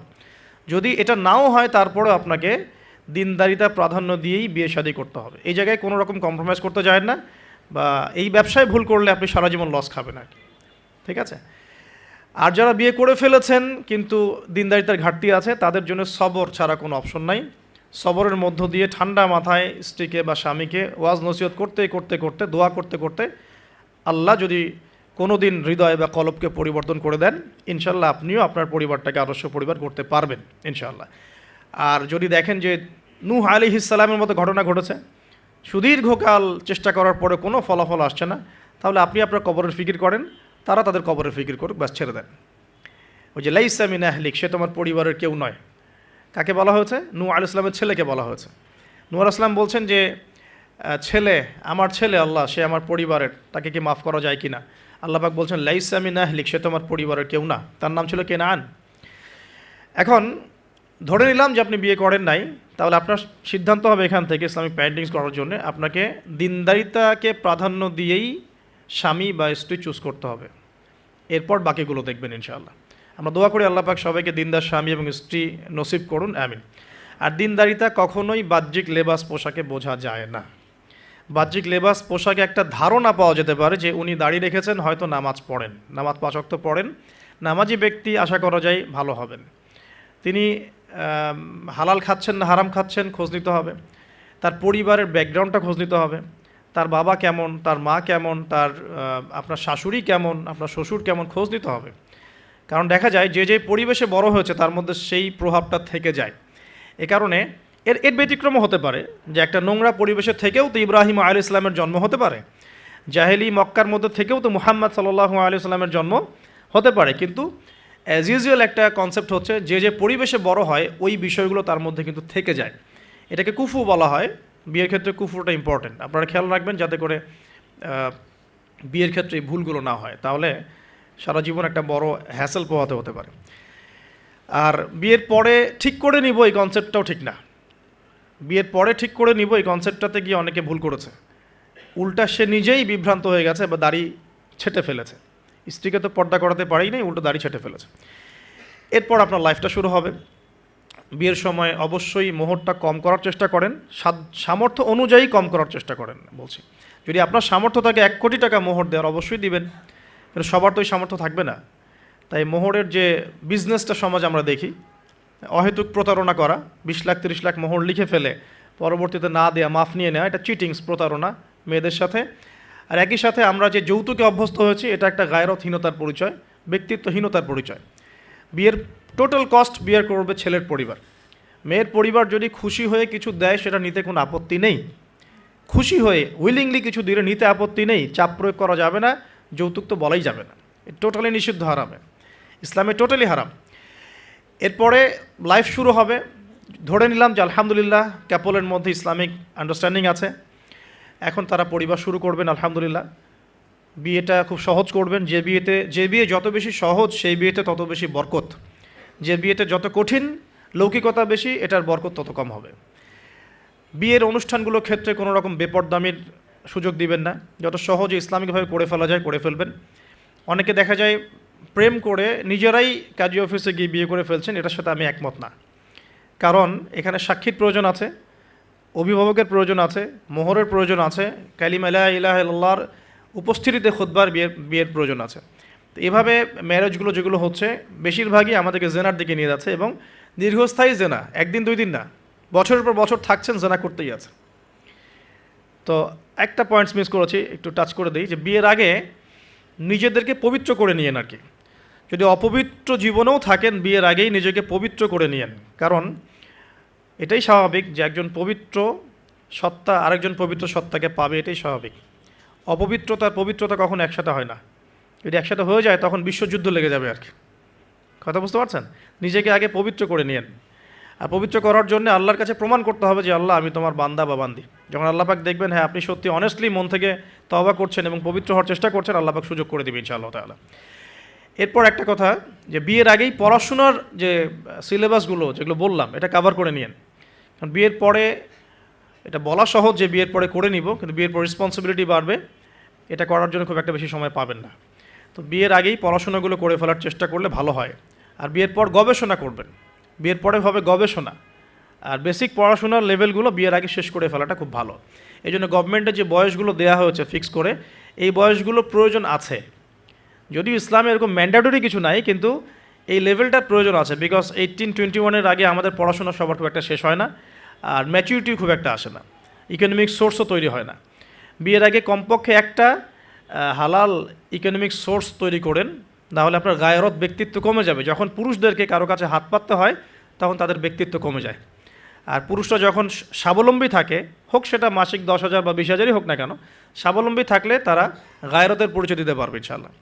Speaker 1: যদি এটা নাও হয় তারপরেও আপনাকে দিনদারিতা প্রাধান্য দিয়েই বিয়ে শাদী করতে হবে। এই জায়গায় কোনো রকম কম্প্রোমাইজ করতে যায় না, বা এই ব্যবসায় ভুল করলে আপনি সারা জীবন লস খাবেন আর কি। ঠিক আছে? আর যারা বিয়ে করে ফেলেছেন কিন্তু দিনদারিতার ঘাটতি আছে, তাদের জন্য সবর ছাড়া কোনো অপশন নাই। সবরের মধ্য দিয়ে ঠান্ডা মাথায় স্ত্রীকে বা স্বামীকে ওয়াজ নসিহত করতে করতে করতে, দোয়া করতে করতে আল্লাহ যদি কোনো দিন হৃদয় বা কলবকে পরিবর্তন করে দেন, ইনশাল্লাহ আপনিও আপনার পরিবারটাকে আদর্শ পরিবার করতে পারবেন ইনশাল্লাহ। আর যদি দেখেন যে নূহ আলাইহিস সালামের মতো ঘটনা ঘটেছে, সুদীর্ঘকাল চেষ্টা করার পরে কোনো ফলাফল আসছে না, তাহলে আপনি আপনার কবরের ফিকির করেন, তারা তাদের কবরের ফিকির করুক, ব্যাস ছেড়ে দেন। ওই যে লাইসা মিন আহলিক, সে তোমার পরিবারের কেউ নয়। কাকে বলা হয়েছে? নূহ আলাইহিস সালামের ছেলেকে বলা হয়েছে। নূহ আলাইহিস সালাম বলছেন যে ছেলে, আমার ছেলে আল্লাহ, সে আমার পরিবারের, তাকে কি মাফ করা যায় কি না? আল্লাহ পাক বলছেন লাইসা মিন আহলিক, সে তোমার পরিবারের কেউ না। তার নাম ছিল কেনান। এখন ধরে নিলাম যে আপনি বিয়ে করেন নাই, তাহলে আপনার সিদ্ধান্ত হবে এখান থেকে ইসলামিক প্যারেন্টিংস করার জন্য আপনাকে দিনদারিতাকে প্রাধান্য দিয়েই স্বামী বা স্ত্রী চুজ করতে হবে। এরপর বাকিগুলো দেখবেন ইনশাআল্লাহ। আমরা দোয়া করি আল্লাহ পাক সবাইকে দিনদার স্বামী এবং স্ত্রী নসিব করুন, আমিন। আর দিনদারিতা কখনোই বাহ্যিক লেবাস পোশাকে বোঝা যায় না। বাহ্যিক লেবাস পোশাকে একটা ধারণা পাওয়া যেতে পারে যে উনি দাড়ি রেখেছেন, হয়তো নামাজ পড়েন, নামাজ 5 ওয়াক্ত পড়েন, নামাজি ব্যক্তি, আশা করা যায় ভালো হবেন। তিনি হালাল খাচ্ছেন না হারাম খাচ্ছেন খোঁজ নিতে হবে, তার পরিবারের ব্যাকগ্রাউন্ডটা খোঁজ নিতে হবে, তার বাবা কেমন, তার মা কেমন, তার আপনার শাশুড়ি কেমন, আপনার শ্বশুর কেমন, খোঁজ নিতে হবে। কারণ দেখা যায় যে যে পরিবেশে বড় হয়েছে তার মধ্যে সেই প্রভাবটা থেকে যায়। এ কারণে এর ব্যতিক্রমও হতে পারে যে একটা নোংরা পরিবেশে থেকেও তো ইব্রাহিম আলাইহিস সালামের জন্ম হতে পারে, জাহেলি মক্কার মধ্যে থেকেও তো মুহাম্মদ সাল্লাল্লাহু আলাইহি সাল্লামের জন্ম হতে পারে। কিন্তু অ্যাজ ইউজুয়াল একটা কনসেপ্ট হচ্ছে যে যে পরিবেশে বড় হয় ওই বিষয়গুলো তার মধ্যে কিন্তু থেকে যায়। এটাকে কুফু বলা হয়, বিয়ের ক্ষেত্রে কুফরটা ইম্পর্টেন্ট, আপনারা খেয়াল রাখবেন যাতে করে বিয়ের ক্ষেত্রে এই ভুলগুলো না হয়, তাহলে সারা জীবন একটা বড় হ্যাসেল পোহাতে হতে পারে। আর বিয়ের পরে ঠিক করে নিব এই কনসেপ্টটাও ঠিক না। বিয়ের পরে ঠিক করে নিব এই কনসেপ্টটাতে গিয়ে অনেকে ভুল করেছে, উল্টা সে নিজেই বিভ্রান্ত হয়ে গেছে বা দাড়ি ছেঁটে ফেলেছে। স্ত্রীকে তো পর্দা করাতে পারেই নাই, উল্টো দাড়ি ছেঁটে ফেলেছে। এরপর আপনার লাইফটা শুরু হবে। বিয়ের সময় অবশ্যই মোহরটা কম করার চেষ্টা করেন, সামর্থ্য অনুযায়ী কম করার চেষ্টা করেন বলছি। যদি আপনার সামর্থ্য থাকে 1 কোটি টাকা মোহর দেওয়ার, অবশ্যই দিবেন, কিন্তু সবার তো ওই সামর্থ্য থাকবে না। তাই মোহরের যে বিজনেসটা সমাজ আমরা দেখি, অহেতুক প্রতারণা করা, 20 লাখ 30 লাখ মোহর লিখে ফেলে পরবর্তীতে না দেয়া, মাফ নিয়ে নেওয়া, এটা চিটিংস, প্রতারণা মেয়েদের সাথে। আর একই সাথে আমরা যে যৌতুকে অভ্যস্ত হয়েছি, এটা একটা গায়রতহীনতার পরিচয়, ব্যক্তিত্বহীনতার পরিচয়। বিয়ের টোটাল কস্ট বিয়ার করবে ছেলের পরিবার। মেয়ের পরিবার যদি খুশি হয়ে কিছু দেয় সেটা নিতে কোনো আপত্তি নেই, খুশি হয়ে উইলিংলি কিছু দিলে নিতে আপত্তি নেই, চাপ প্রয়োগ করা যাবে না, যৌতুক তো বলাই যাবে না, টোটালি নিষিদ্ধ, হারামে, ইসলামে টোটালি হারাম। এরপরে লাইফ শুরু হবে। ধরে নিলাম যে আলহামদুলিল্লাহ ক্যাপলের মধ্যে ইসলামিক আন্ডারস্ট্যান্ডিং আছে, এখন তারা পরিবার শুরু করবেন আলহামদুলিল্লাহ। বিয়েটা খুব সহজ করবেন, যে বিয়ে যত বেশি সহজ সেই বিয়েতে তত বেশি বরকত, যে বিয়েতে যত কঠিন, লৌকিকতা বেশি, এটার বরকত তত কম হবে। বিয়ের অনুষ্ঠানগুলোর ক্ষেত্রে কোনো রকম বেপরদামির সুযোগ দিবেন না, যত সহজে ইসলামিকভাবে করে ফেলা যায় করে ফেলবেন। অনেকে দেখা যায় প্রেম করে নিজেরাই কাজী অফিসে গিয়ে বিয়ে করে ফেলছেন, এটার সাথে আমি একমত না। কারণ এখানে সাক্ষীর প্রয়োজন আছে, অভিভাবকের প্রয়োজন আছে, মোহরের প্রয়োজন আছে, কালিমা লা ইলাহা ইল্লাল্লাহর উপস্থিতিতে খুতবার বিয়ের প্রয়োজন আছে। তো এভাবে ম্যারেজগুলো যেগুলো হচ্ছে বেশিরভাগই আমাদেরকে জেনার দিকে নিয়ে যাচ্ছে, এবং দীর্ঘস্থায়ী জেনা, 1 দিন 2 দিন না, বছরের পর বছর থাকছেন, জেনা করতেই আছে। তো একটা পয়েন্টস মিস করেছি, একটু টাচ করে দিই, যে বিয়ের আগে নিজেদেরকে পবিত্র করে নিয়েন আর কি। যদি অপবিত্র জীবনেও থাকেন, বিয়ের আগেই নিজেকে পবিত্র করে নিয়েন, কারণ এটাই স্বাভাবিক যে একজন পবিত্র সত্তা আরেকজন পবিত্র সত্তাকে পাবে, এটাই স্বাভাবিক। অপবিত্রতার পবিত্রতা কখনো একসাথে হয় না, যদি একসাথে হয়ে যায় তখন বিশ্বযুদ্ধ লেগে যাবে আর কি। কথা বুঝতে পারছেন? নিজেকে আগে পবিত্র করে নিয়েন। আর পবিত্র করার জন্য আল্লাহর কাছে প্রমাণ করতে হবে যে আল্লাহ আমি তোমার বান্দা বা বান্দি। যখন আল্লাহ পাক দেখবেন হ্যাঁ আপনি সত্যি অনেস্টলি মন থেকে তওবা করছেন এবং পবিত্র হওয়ার চেষ্টা করছেন, আল্লাহ পাক সুযোগ করে দেবে ইনশাআল্লাহ তাআলা। এরপর একটা কথা, যে বিয়ের আগেই পড়াশোনার যে সিলেবাসগুলো যেগুলো বললাম এটা কভার করে নিয়েন। কারণ বিয়ের পরে, এটা বলা সহজ যে বিয়ের পরে করে নিব, কিন্তু বিয়ের পর রেসপন্সিবিলিটি বাড়বে, এটা করার জন্য খুব একটা বেশি সময় পাবেন না। তো বিয়ের আগেই পড়াশোনাগুলো করে ফেলার চেষ্টা করলে ভালো হয়। আর বিয়ের পর গবেষণা করবেন, বিয়ের পরে হবে গবেষণা, আর বেসিক পড়াশোনার লেভেলগুলো বিয়ের আগে শেষ করে ফেলাটা খুব ভালো। এই জন্য গভর্নমেন্টের যে বয়সগুলো দেওয়া হয়েছে ফিক্স করে, এই বয়সগুলো প্রয়োজন আছে। যদিও ইসলামে এরকম ম্যান্ডেটরি কিছু নাই, কিন্তু এই লেভেলটার প্রয়োজন আছে, বিকজ 18-21 আগে আমাদের পড়াশোনা সবার খুব একটা শেষ হয় না, আর ম্যাচুরিটি খুব একটা আসে না, ইকোনমিক সোর্সও তৈরি হয় না। বিয়ের আগে কমপক্ষে একটা হালাল ইকোনমিক সোর্স তৈরি করেন, নাহলে আপনার গায়রত ব্যক্তিত্ব কমে যাবে। যখন পুরুষদেরকে কারো কাছে হাত পাততে হয় তখন তাদের ব্যক্তিত্ব কমে যায়। আর পুরুষরা যখন স্বাবলম্বী থাকে, হোক সেটা মাসিক 10,000 বা 20,000-ই হোক না কেন, স্বাবলম্বী থাকলে তারা গায়রতের পরিচয় দিতে পারবে ইনশাআল্লাহ।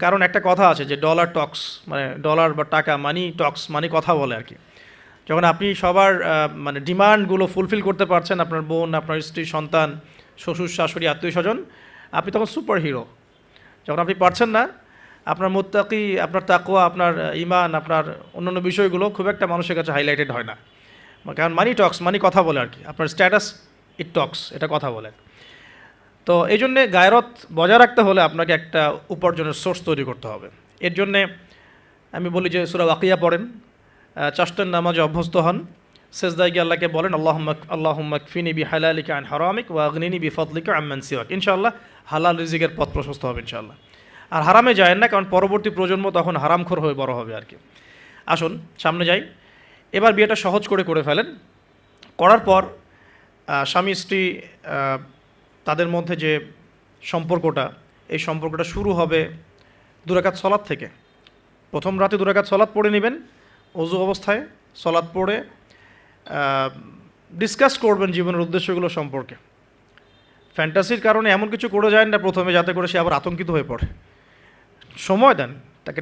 Speaker 1: কারণ একটা কথা আছে যে ডলার টক্স, মানে ডলার বা টাকা, মানি টক্স, মানে কথা বলে আর কি। যখন আপনি সবার মানে ডিমান্ডগুলো ফুলফিল করতে পারছেন, আপনার বোন, আপনার স্ত্রী, সন্তান, শ্বশুর শাশুড়ি, আত্মীয় স্বজন, আপনি তখন সুপার হিরো। যখন আপনি পারছেন না, আপনার মুত্তাকি, আপনার তাকওয়া, আপনার ঈমান, আপনার অন্যান্য বিষয়গুলো খুব একটা মানুষের কাছে হাইলাইটেড হয় না, কারণ মানি টক্স, মানি কথা বলে আর কি। আপনার স্ট্যাটাস ইট টক্স, এটা কথা বলে। তো এই জন্যে গায়রত বজায় রাখতে হলে আপনাকে একটা উপার্জনের সোর্স তৈরি করতে হবে। এর জন্যে আমি বলি যে সূরা ওয়াকিয়া পড়েন, চারটার নামাজে অভ্যস্ত হন, সেজদায় গিয়ে আল্লাহকে বলেন আল্লাহুম্মা কফিনি বিহালালিকা আন হারামিক ওয়া আগনিনি বিফাদলিকা আম্মান সিওয়াক। ইনশাআল্লাহ হালাল রিজিকের পথ প্রশস্ত হবে ইনশাআল্লাহ। আর হারামে যায় না, কারণ পরবর্তী প্রজন্ম তখন হারামখোর হয়ে বড় হবে আর কি। আসুন সামনে যাই। এবার বিয়েটা সহজ করে ফেলেন। করার পর স্বামী স্ত্রী তাদের মধ্যে যে সম্পর্কটা, এই সম্পর্কটা শুরু হবে 2 রাকাত সলাত থেকে। প্রথম রাতে 2 রাকাত সলাত পড়ে নেবেন, ওযু অবস্থায় সলাত পড়ে ডিসকাস করবেন জীবনের উদ্দেশ্যগুলো সম্পর্কে। ফ্যান্টাসির কারণে এমন কিছু করে যায় না প্রথমে যাতে করে সে আবার আতঙ্কিত হয়ে পড়ে। সময় দেন, তাকে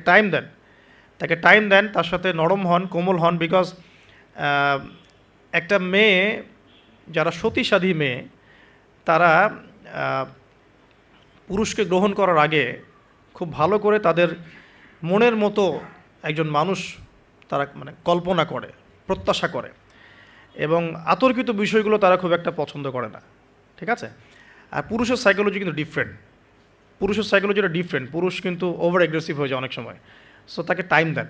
Speaker 1: টাইম দেন, তার সাথে নরম হন, কোমল হন, বিকজ একটা মেয়ে যারা সতীসাধী মেয়ে তারা পুরুষকে গ্রহণ করার আগে খুব ভালো করে তাদের মনের মতো একজন মানুষ তারা মানে কল্পনা করে, প্রত্যাশা করে, এবং আতর্কিত বিষয়গুলো তারা খুব একটা পছন্দ করে না, ঠিক আছে? আর পুরুষের সাইকোলজি কিন্তু ডিফারেন্ট, পুরুষের সাইকোলজিটা ডিফারেন্ট। পুরুষ কিন্তু ওভার অ্যাগ্রেসিভ হয়ে যায় অনেক সময়। সো তাকে টাইম দেন,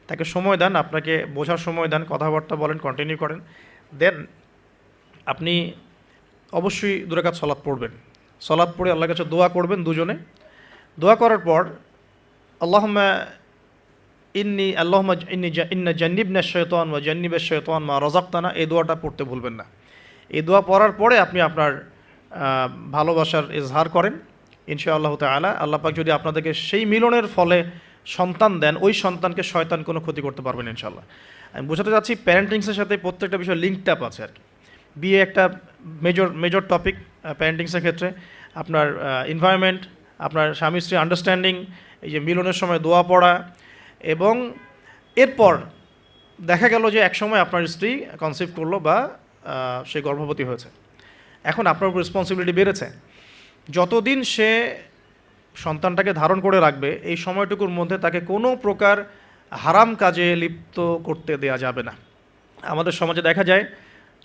Speaker 1: তাকে সময় দেন, আপনাকে বোঝার সময় দেন, কথাবার্তা বলেন, কন্টিনিউ করেন, দেন আপনি অবশ্যই 2 রাকাত সালাত পড়বেন। সালাত পড়ে আল্লাহর কাছে দোয়া করবেন দুজনে। দোয়া করার পর আল্লাহুম্মা ইন্না জান্নিবনা শাইতান ওয়া জান্নিবাশ শাইতান মা রাযাকতানা, এই দোয়াটা পড়তে ভুলবেন না। এই দোয়া পড়ার পরে আপনি আপনার ভালোবাসার ইজহার করেন ইনশাআল্লাহ তাআলা। আল্লাহ পাক যদি আপনাদেরকে সেই মিলনের ফলে সন্তান দেন, ওই সন্তানকে শয়তান কোনো ক্ষতি করতে পারবেন ইনশাআল্লাহ। আমি বোঝাতে চাচ্ছি প্যারেন্টিংসের সাথে প্রত্যেকটা বিষয় লিঙ্কড আপ আছে আর কি। বিয়ে একটা মেজর টপিক প্যারেন্টিংসের ক্ষেত্রে। আপনার এনভায়রনমেন্ট, আপনার স্বামী স্ত্রী আন্ডারস্ট্যান্ডিং, এই যে মিলনের সময় দোয়া পড়া, এবং এরপর দেখা গেল যে একসময় আপনার স্ত্রী কনসিভ করলো বা সে গর্ভবতী হয়েছে, এখন আপনার উপর রেসপন্সিবিলিটি বেড়েছে। যতদিন সে সন্তানটাকে ধারণ করে রাখবে এই সময়টুকুর মধ্যে তাকে কোনো প্রকার হারাম কাজে লিপ্ত করতে দেয়া যাবে না। আমাদের সমাজে দেখা যায়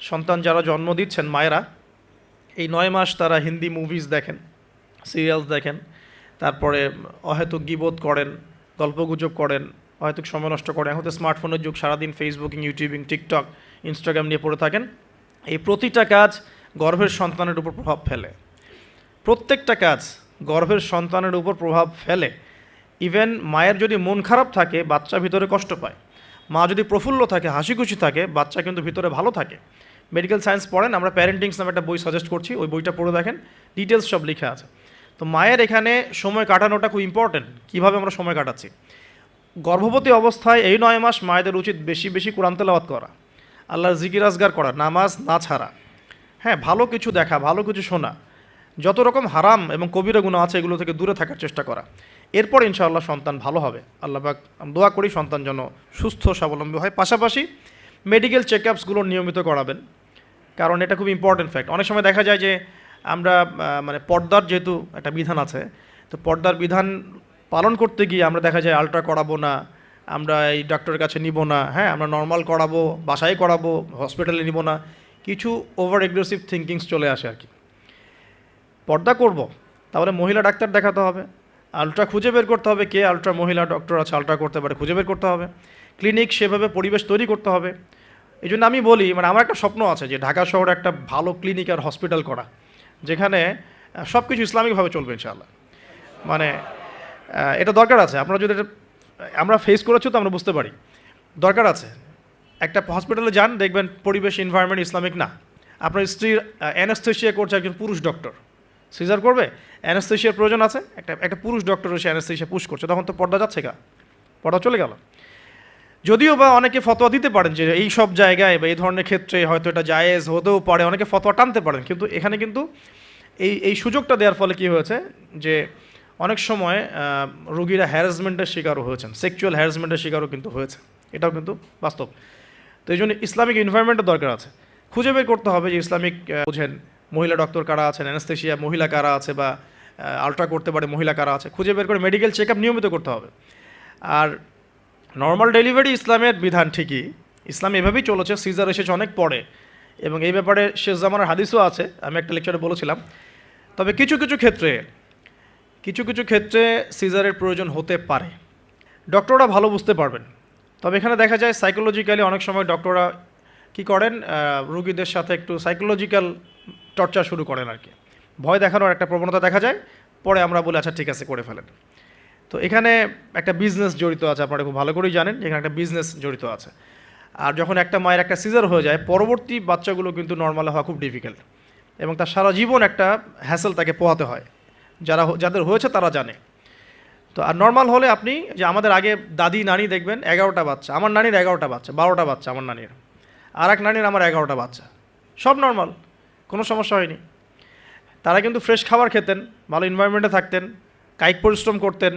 Speaker 1: সন্তান যারা জন্ম দিচ্ছেন মায়েরা, এই 9 মাস তারা হিন্দি মুভিজ দেখেন, সিরিয়ালস দেখেন, তারপরে অহেতুক গীবত করেন, গল্পগুজব করেন, অহেতুক সময় নষ্ট করেন। এখন তো স্মার্টফোনের যুগ, সারাদিন ফেসবুকিং, ইউটিউবিং, টিকটক, ইনস্টাগ্রাম নিয়ে পড়ে থাকেন। এই প্রতিটা কাজ গর্ভের সন্তানের উপর প্রভাব ফেলে, প্রত্যেকটা কাজ গর্ভের সন্তানের উপর প্রভাব ফেলে। ইভেন মায়ের যদি মন খারাপ থাকে বাচ্চা ভিতরে কষ্ট পায়, মা যদি প্রফুল্ল থাকে, হাসি খুশি থাকে, বাচ্চা কিন্তু ভিতরে ভালো থাকে। মেডিকেল সায়েন্স পড়েন, আমরা প্যারেন্টিংস নামে একটা বই সাজেস্ট করছি, ওই বইটা পড়ে দেখেন, ডিটেলস সব লেখা আছে। তো মায়ের এখানে সময় কাটানোটা খুব ইম্পর্টেন্ট। কীভাবে আমরা সময় কাটাচ্ছি? গর্ভবতী অবস্থায় এই 9 মাস মায়েদের উচিত বেশি বেশি কোরআন তেলাওয়াত করা, আল্লাহর জিকির আজগার করা, নামাজ না ছাড়া, হ্যাঁ, ভালো কিছু দেখা, ভালো কিছু শোনা, যত রকম হারাম এবং কবিরা গুনাহ আছে এগুলো থেকে দূরে থাকার চেষ্টা করা। এরপর ইনশাআল্লাহ সন্তান ভালো হবে। আল্লাহ পাক দোয়া করি সন্তান যেন সুস্থ স্বাবলম্বী হয়। পাশাপাশি মেডিকেল চেকআপসগুলো নিয়মিত করাবেন, কারণ এটা খুব ইম্পর্টেন্ট ফ্যাক্ট। অনেক সময় দেখা যায় যে আমরা মানে পর্দার যেহেতু একটা বিধান আছে, তো পর্দার বিধান পালন করতে গিয়ে আমরা দেখা যায় আলট্রা করাবো না, আমরা এই ডাক্তারের কাছে নিব না, হ্যাঁ, আমরা নর্মাল করাবো, বাসায় করাবো, হসপিটালে নিব না, কিছু ওভার এগ্রেসিভ থিঙ্কিংস চলে আসে আর কি। পর্দা করব, তাহলে মহিলা ডাক্তার দেখাতে হবে, আলট্রা খুঁজে বের করতে হবে কে আলট্রা মহিলা ডক্টর আছে আলট্রা করতে পারে, খুঁজে বের করতে হবে, ক্লিনিক সেভাবে পরিবেশ তৈরি করতে হবে। এই জন্য আমি বলি, মানে আমার একটা স্বপ্ন আছে যে ঢাকা শহরে একটা ভালো ক্লিনিক আর হসপিটাল করা, যেখানে সব কিছু ইসলামিকভাবে চলবে ইনশাআল্লাহ। মানে এটা দরকার আছে। আপনারা যদি আমরা ফেস করেছি তো আমরা বুঝতে পারি, দরকার আছে। একটা হসপিটালে যান, দেখবেন পরিবেশ এনভায়রনমেন্ট ইসলামিক না। আপনার স্ত্রীর অ্যানাস্থেশিয়া করছে একজন পুরুষ ডক্টর, সিজার করবে, অ্যানাস্থেশিয়ার প্রয়োজন আছে, একটা পুরুষ ডক্টর এসে অ্যানাস্থেশিয়া পুশ করছে, তখন তো পর্দা যাচ্ছে গা, পর্দা চলে গেল। যদিও বা অনেকে ফতোয়া দিতে পারেন যে এই সব জায়গায় বা এই ধরনের ক্ষেত্রে হয়তো এটা জায়েজ হতেও পারে, অনেকে ফতোয়া টানতে পারেন, কিন্তু এখানে কিন্তু এই সুযোগটা দেওয়ার ফলে কী হয়েছে যে অনেক সময় রোগীরা হ্যারাসমেন্টের শিকারও হয়েছেন, সেক্সুয়াল হ্যারাসমেন্টের শিকারও কিন্তু হয়েছে, এটাও কিন্তু বাস্তব। তো এই জন্য ইসলামিক এনভায়রনমেন্টের দরকার আছে। খুঁজে বের করতে হবে যে ইসলামিক বোঝেন মহিলা ডক্টর কারা আছেন, অ্যানাস্থেশিয়া মহিলা কারা আছে, বা আলট্রা করতে পারে মহিলা কারা আছে, খুঁজে বের করে মেডিকেল চেক আপ নিয়মিত করতে হবে। আর নর্মাল ডেলিভারি ইসলামের বিধান ঠিকই, ইসলাম এভাবেই চলেছে, সিজার এসেছে অনেক পরে, এবং এই ব্যাপারে শেষ জামানার হাদিসও আছে, আমি একটা লেকচারে বলেছিলাম। তবে কিছু কিছু ক্ষেত্রে সিজারের প্রয়োজন হতে পারে, ডক্টররা ভালো বুঝতে পারবেন। তবে এখানে দেখা যায় সাইকোলজিক্যালি অনেক সময় ডক্টররা কী করেন, রুগীদের সাথে একটু সাইকোলজিক্যাল টর্চার শুরু করেন আর কি, ভয় দেখানোর একটা প্রবণতা দেখা যায়। পরে আমরা বলি আচ্ছা ঠিক আছে করে ফেলেন। তো এখানে একটা বিজনেস জড়িত আছে, আপনারা খুব ভালো করেই জানেন যে এখানে একটা বিজনেস জড়িত আছে। আর যখন একটা মায়ের একটা সিজার হয়ে যায়, পরবর্তী বাচ্চাগুলো কিন্তু নর্মাল হওয়া খুব ডিফিকাল্ট, এবং তার সারা জীবন একটা হ্যাসেল তাকে পোহাতে হয়। যাদের হয়েছে তারা জানে। তো আর নর্মাল হলে আপনি যে আমাদের আগে দাদি নানি দেখবেন 11টা বাচ্চা, আমার নানির 11টা বাচ্চা, 12টা বাচ্চা আমার নানির, আর এক নানির আমার 11টা বাচ্চা, সব নর্মাল, কোনো সমস্যা হয়নি। তারা কিন্তু ফ্রেশ খাবার খেতেন, ভালো এনভায়রনমেন্টে থাকতেন, কায়িক পরিশ্রম করতেন,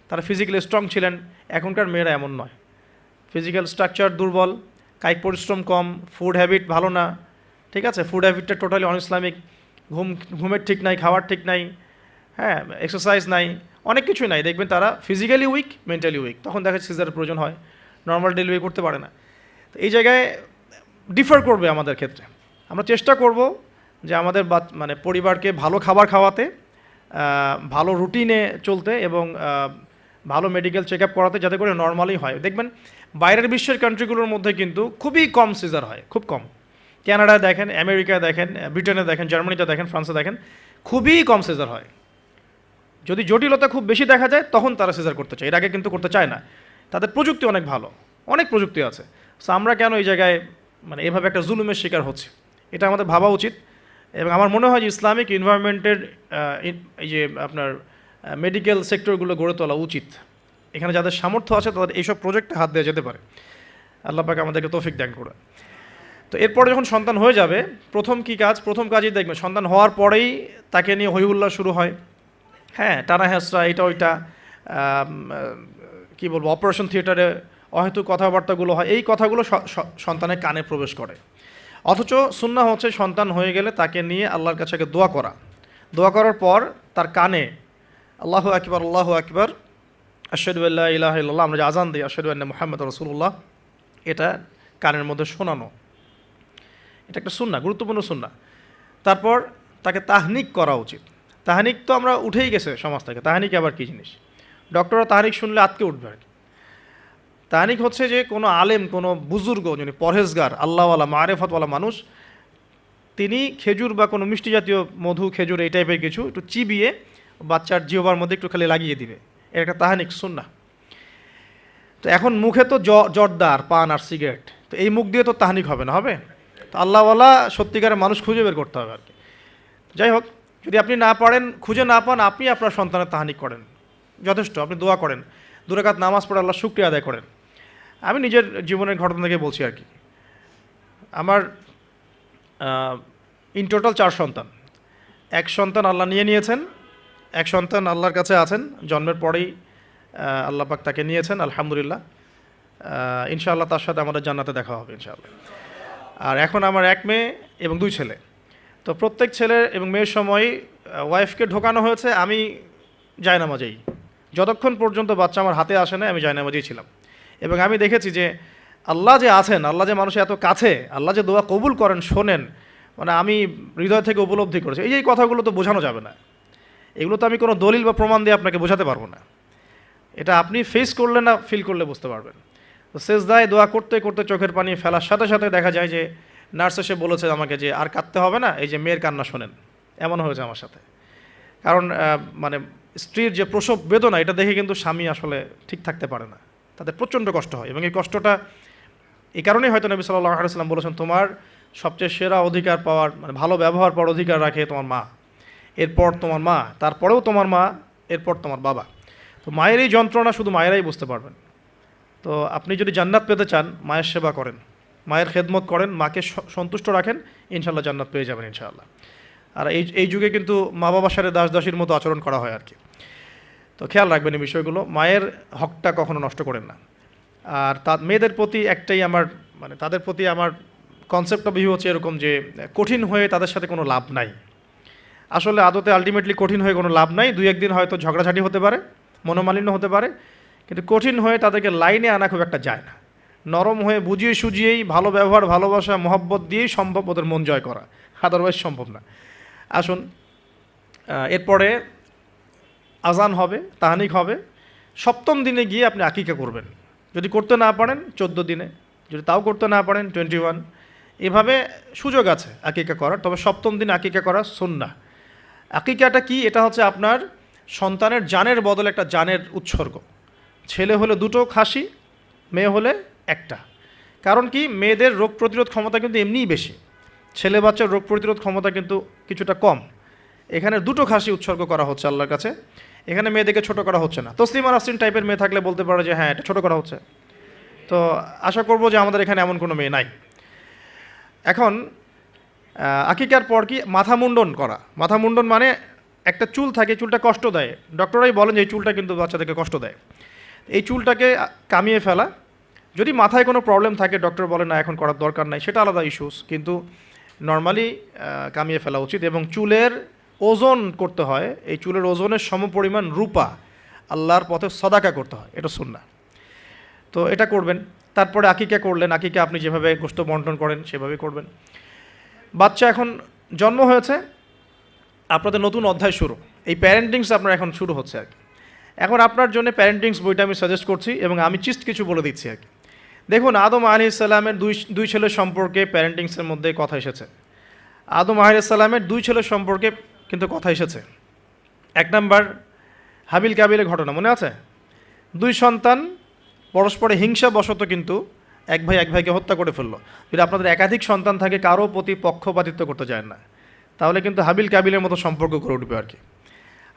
Speaker 1: তারা ফিজিক্যালি স্ট্রং ছিলেন। এখনকার মেয়েরা এমন নয়, ফিজিক্যাল স্ট্রাকচার দুর্বল, কায়িক পরিশ্রম কম, ফুড হ্যাবিট ভালো না, ঠিক আছে, ফুড হ্যাবিটটা টোটালি অন ইসলামিক, ঘুমের ঠিক নাই, খাওয়ার ঠিক নাই, হ্যাঁ, এক্সারসাইজ নাই, অনেক কিছুই নাই, দেখবেন তারা ফিজিক্যালি উইক, মেন্টালি উইক, তখন দেখা যাচ্ছে সিজারের প্রয়োজন হয়, নর্মাল ডেলিভারি করতে পারে না। তো এই জায়গায় ডিফার করবে আমাদের ক্ষেত্রে। আমরা চেষ্টা করব যে আমাদের মানে পরিবারকে ভালো খাবার খাওয়াতে, ভালো রুটিনে চলতে এবং ভালো মেডিকেল চেক আপ করাতে, যাতে করে নর্মালি হয়। দেখবেন বাইরের বিশ্বের কান্ট্রিগুলোর মধ্যে কিন্তু খুবই কম সিজার হয়, খুব কম। কানাডায় দেখেন, আমেরিকায় দেখেন, ব্রিটেনে দেখেন, জার্মানিতে দেখেন, ফ্রান্সে দেখেন, খুবই কম সিজার হয়। যদি জটিলতা খুব বেশি দেখা যায় তখন তারা সিজার করতে চায়, এর আগে কিন্তু করতে চায় না। তাদের প্রযুক্তি অনেক ভালো, অনেক প্রযুক্তি আছে। সো আমরা কেন এই জায়গায় মানে এভাবে একটা জুলুমের শিকার হচ্ছে, এটা আমাদের ভাবা উচিত। এবং আমার মনে হয় যে ইসলামিক এনভায়রনমেন্টের এই যে আপনার মেডিকেল সেক্টরগুলো গড়ে তোলা উচিত। এখানে যাদের সামর্থ্য আছে তাদের এইসব প্রজেক্টে হাত দেওয়া যেতে পারে। আল্লাহ পাক আমাদেরকে তৌফিক দান করে। তো এরপরে যখন সন্তান হয়ে যাবে, প্রথম কাজই দেখবেন সন্তান হওয়ার পরেই তাকে নিয়ে হইহুল্লাহ শুরু হয়, হ্যাঁ, টানা হেঁচড়া, এটা ওইটা, কী বলবো, অপারেশন থিয়েটারে অহেতুক কথাবার্তাগুলো হয়, এই কথাগুলো সন্তানের কানে প্রবেশ করে। অথচ সুন্নাহ হচ্ছে সন্তান হয়ে গেলে তাকে নিয়ে আল্লাহর কাছে দোয়া করা, দোয়া করার পর তার কানে আল্লাহু আকবার, আল্লাহু আকবার, আশহাদু আল্লা ইলাহা ইল্লাল্লাহ, আমরা যে আজান দিই আশহাদু আন্না মুহাম্মাদুর রাসূলুল্লাহ, এটা কানের মধ্যে শোনানো, এটা একটা সুন্নাহ, গুরুত্বপূর্ণ সুন্নাহ। তারপর তাকে তাহনিক করা উচিত। তাহনিক তো আমরা উঠেই গেছে সমাজ থেকে, তাহনিক আবার কী জিনিস? ডক্টররা তাহনিক শুনলে আটকে উঠবে আর কি। তাহনিক হচ্ছে যে কোনো আলেম, কোনো বুজুর্গ, যিনি পরহেজগার, আল্লাহওয়ালা, মারেফতওয়ালা মানুষ, তিনি খেজুর বা কোনো মিষ্টি জাতীয় মধু, খেজুর, এই টাইপের কিছু একটু চিবিয়ে বাচ্চার জিহ্বার মধ্যে একটু খালি লাগিয়ে দিবে, এর একটা তাহনিক সুন্নাহ। তো এখন মুখে তো জর্দার, পান আর সিগারেট, তো এই মুখ দিয়ে তো তাহনিক হবে না, হবে? তো আল্লাহওয়ালা সত্যিকারের মানুষ খুঁজে বের করতে হবে আর কি। যাই হোক, যদি আপনি না পারেন, খুঁজে না পান, আপনি আপনার সন্তানের তাহনিক করেন, যথেষ্ট। আপনি দোয়া করেন, 2 রাকাত নামাজ পড়ে আল্লাহ শুকরিয়া আদায় করেন। আমি নিজের জীবনের ঘটনা থেকে বলছি আর কি। আমার ইন টোটাল 4 সন্তান। 1 সন্তান আল্লাহ নিয়েছেন, 1 সন্তান আল্লাহর কাছে আছেন, জন্মের পরেই আল্লাহ পাক তাকে নিয়েছেন, আলহামদুলিল্লাহ। ইনশাআল্লাহ তার সাথে আমাদের জান্নাতে দেখা হবে ইনশাআল্লাহ। আর এখন আমার 1 মেয়ে এবং 2 ছেলে। তো প্রত্যেক ছেলে এবং মেয়ের সময় ওয়াইফকে ঢোকানো হয়েছে আমি জায়নামাজেই, যতক্ষণ পর্যন্ত বাচ্চা আমার হাতে আসে না আমি জায়নামাজেই ছিলাম। এবং আমি দেখেছি যে আল্লাহ যে আছেন, আল্লাহ যে মানুষের এত কাছে, আল্লাহ যে দোয়া কবুল করেন, শোনেন, মানে আমি হৃদয় থেকে উপলব্ধি করেছি। এই কথাগুলো তো বোঝানো যাবে না, এগুলো তো আমি কোনো দলিল বা প্রমাণ দিয়ে আপনাকে বোঝাতে পারবো না। এটা আপনি ফেস করলে না, ফিল করলে বুঝতে পারবেন। তো সেজদায় দোয়া করতে করতে চোখের পানি ফেলার সাথে সাথে দেখা যায় যে নার্স এসে বলেছে আমাকে যে আর কাঁদতে হবে না, এই যে মেয়ের কান্না শোনেন। এমন হয়েছে আমার সাথে। কারণ মানে স্ত্রীর যে প্রসব বেদনা, এটা দেখে কিন্তু স্বামী আসলে ঠিক থাকতে পারে না, তাদের প্রচণ্ড কষ্ট হয়। এবং এই কষ্টটা এই কারণেই হয়তো নবী সাল্লাল্লাহু আলাইহি ওয়াসাল্লাম বলেছেন, তোমার সবচেয়ে সেরা অধিকার পাওয়ার, মানে ভালো ব্যবহার পাওয়ার অধিকার রাখে তোমার মা, এরপর তোমার মা, তারপরেও তোমার মা, এরপর তোমার বাবা। তো মায়ের এই যন্ত্রণা শুধু মায়েরাই বুঝতে পারবেন। তো আপনি যদি জান্নাত পেতে চান, মায়ের সেবা করেন, মায়ের খেদমত করেন, মাকে সন্তুষ্ট রাখেন, ইনশাল্লাহ জান্নাত পেয়ে যাবেন ইনশাআল্লাহ। আর এই যুগে কিন্তু মা বাবার সাথে দাস দাসীর মতো আচরণ করা হয় আর কি। তো খেয়াল রাখবেন এই বিষয়গুলো, মায়ের হকটা কখনো নষ্ট করেন না। আর মেয়েদের প্রতি একটাই আমার, মানে তাদের প্রতি আমার কনসেপ্ট অফ ভিউ হচ্ছে এরকম যে কঠিন হয়ে তাদের সাথে কোনো লাভ নাই। আসলে আদতে আলটিমেটলি কঠিন হয়ে কোনো লাভ নাই। 2-1 দিন হয়তো ঝগড়াঝাটি হতে পারে, মনোমালিন্য হতে পারে, কিন্তু কঠিন হয়ে তাদেরকে লাইনে আনা খুব একটা যায় না। নরম হয়ে বুঝিয়ে সুঝিয়েই, ভালো ব্যবহার, ভালোবাসা, মহব্বত দিয়েই সম্ভব ওদের মন জয় করা, আদারওয়াইজ সম্ভব না। আসুন, এরপরে আজান হবে, তাহানিক হবে, 7ম দিনে গিয়ে আপনি আকিকা করবেন। যদি করতে না পারেন 14 দিনে, যদি তাও করতে না পারেন 21, এভাবে সুযোগ আছে আকিকা করার। তবে 7ম দিন আকিকা করা সুন্নাহ। আকিকাটা কি? এটা হচ্ছে আপনার সন্তানের জানের বদলে একটা জানের উৎসর্গ। ছেলে হলে 2টো খাসি, মেয়ে হলে 1টা। কারণ কি, মেয়েদের রোগ প্রতিরোধ ক্ষমতা কিন্তু এমনিই বেশি, ছেলে বাচ্চার রোগ প্রতিরোধ ক্ষমতা কিন্তু কিছুটা কম। এখানে 2টো খাসি উৎসর্গ করা হচ্ছে আল্লাহর কাছে। এখানে মেয়েদেরকে ছোট করা হচ্ছে না। তসলিমা নাসরিন টাইপের মেয়ে থাকলে বলতে পারে যে হ্যাঁ, এটা ছোট করা হচ্ছে। তো আশা করব যে আমাদের এখানে এমন কোনো মেয়ে নাই। এখন আকিকার পর কি মাথা মুন্ডন করা। মাথা মুন্ডন মানে একটা চুল থাকে, চুলটা কষ্ট দেয়, ডক্টরাই বলেন যে এই চুলটা কিন্তু বাচ্চাদেরকে কষ্ট দেয়। এই চুলটাকে কামিয়ে ফেলা। যদি মাথায় কোনো প্রবলেম থাকে, ডক্টর বলে না এখন করার দরকার নাই, সেটা আলাদা ইস্যুস। কিন্তু নর্মালি কামিয়ে ফেলা উচিত। এবং চুলের ওজন করতে হয়, এই চুলের ওজনের সমপরিমাণ রূপা আল্লাহর পথে সদাকা করতে হয়, এটা সুন্নাহ। তো এটা করবেন। তারপরে আকিকা করলেন, আকিকা আপনি যেভাবে গোশত বন্টন করেন সেভাবেই করবেন। বাচ্চা এখন জন্ম হয়েছে, আপনাদের নতুন অধ্যায় শুরু, এই প্যারেন্টিংস আপনার এখন শুরু হচ্ছে আর কি। এখন আপনার জন্য প্যারেন্টিংস বইটা আমি সাজেস্ট করছি এবং আমি চিস্ট কিছু বলে দিচ্ছি আর কি। দেখুন, আদম আলাইহিস সালামের দুই ছেলের সম্পর্কে প্যারেন্টিংসের মধ্যে কথা এসেছে। আদম আলাইহিস সালামের দুই ছেলের সম্পর্কে কিন্তু কথা এসেছে। এক নাম্বার হাবিল কাবিলের ঘটনা মনে আছে? দুই সন্তান পরস্পরে হিংসা বশত কিন্তু এক ভাই এক ভাইকে হত্যা করে ফেললো। যদি আপনাদের একাধিক সন্তান থাকে, কারো প্রতি পক্ষপাতিত্ব করতে যায় না, তাহলে কিন্তু হাবিল কাবিলের মতো সম্পর্ক করে উঠবে আর কি।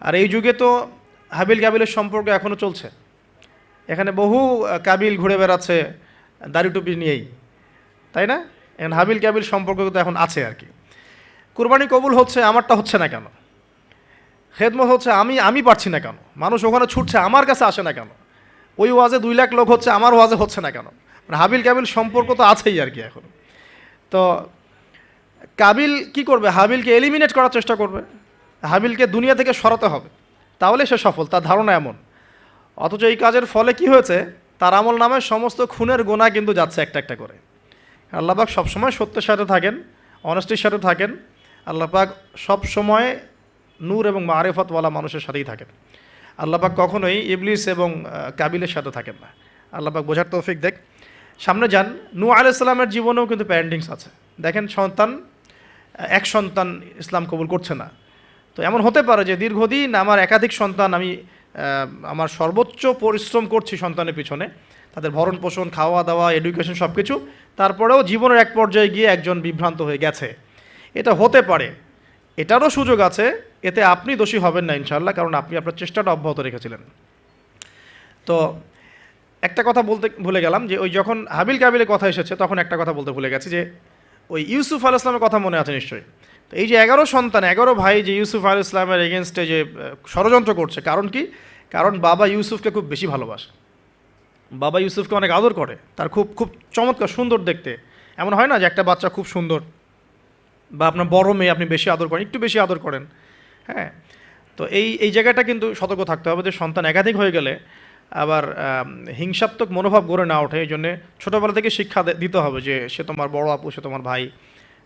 Speaker 1: আর এই যুগে তো হাবিল কাবিলের সম্পর্ক এখনও চলছে। এখানে বহু কাবিল ঘুরে বেড়াচ্ছে দাড়ি টুপি নিয়েই, তাই না? এখন হাবিল কাবিল সম্পর্ক তো এখন আছে আর কি। কুরবানি কবুল হচ্ছে, আমারটা হচ্ছে না কেন? খেদমত হচ্ছে, আমি পারছি না কেন? মানুষ ওখানে ছুটছে, আমার কাছে আসে না কেন? ওই ওয়াজে 2 লাখ লোক হচ্ছে, আমার ওয়াজে হচ্ছে না কেন? মানে হাবিল কাবিল সম্পর্ক তো আছেই আর কি এখন। তো কাবিল কি করবে? হাবিলকে এলিমিনেট করার চেষ্টা করবে, হাবিলকে দুনিয়া থেকে সরাতে হবে, তাহলে সে সফল, তার ধারণা এমন। অথচ এই কাজের ফলে কি হয়েছে? তার আমল নামে সমস্ত খুনের গোনা কিন্তু যাচ্ছে একটা একটা করে। আল্লাহ পাক সবসময় সত্যের সাথে থাকেন, অনেস্টির সাথে থাকেন। আল্লাহ পাক সবসময় নূর এবং মারিফতওয়ালা মানুষের সাথেই থাকেন। আল্লাহ পাক কখনোই ইবলিস এবং কাবিলের সাথে থাকেন না। আল্লাহ পাক বোঝার তৌফিক দেখ। সামনে যান, নূহ আলাইহিস সালামের জীবনেও কিন্তু প্যারেন্টিংস আছে। দেখেন, এক সন্তান ইসলাম কবুল করছে না। তো এমন হতে পারে যে দীর্ঘদিন আমার একাধিক সন্তান, আমি আমার সর্বোচ্চ পরিশ্রম করছি সন্তানের পিছনে, তাদের ভরণ পোষণ, খাওয়া দাওয়া, এডুকেশন সব কিছু, তারপরেও জীবনের এক পর্যায়ে গিয়ে একজন বিভ্রান্ত হয়ে গেছে। এটা হতে পারে, এটারও সুযোগ আছে। এতে আপনি দোষী হবেন না ইনশাআল্লাহ, কারণ আপনি আপনার চেষ্টাটা অব্যাহত রেখেছিলেন। তো একটা কথা বলতে ভুলে গেলাম, যে ওই যখন হাবিল কাবিলের কথা এসেছে তখন একটা কথা বলতে ভুলে গেছি, যে ওই ইউসুফ আলাইহিস সালামের কথা মনে আছে নিশ্চয়ই। তো এই যে 11 সন্তান, 11 ভাই যে ইউসুফ আলাইহিস সালামের এগেনস্টে যে ষড়যন্ত্র করছে, কারণ কি? কারণ বাবা ইউসুফকে খুব বেশি ভালোবাসে, বাবা ইউসুফকে অনেক আদর করে, তার খুব খুব চমৎকার সুন্দর দেখতে। এমন হয় না যে একটা বাচ্চা খুব সুন্দর, বা আপনার বড় মেয়ে আপনি বেশি আদর করেন, একটু বেশি আদর করেন, হ্যাঁ। তো এই জায়গাটা কিন্তু সতর্ক থাকতে হবে, যে সন্তান একাধিক হয়ে গেলে আবার হিংসাত্মক মনোভাব গড়ে না ওঠে। এই জন্যে ছোটোবেলা থেকে শিক্ষা দিতে হবে যে সে তোমার বড় আপু, সে তোমার ভাই,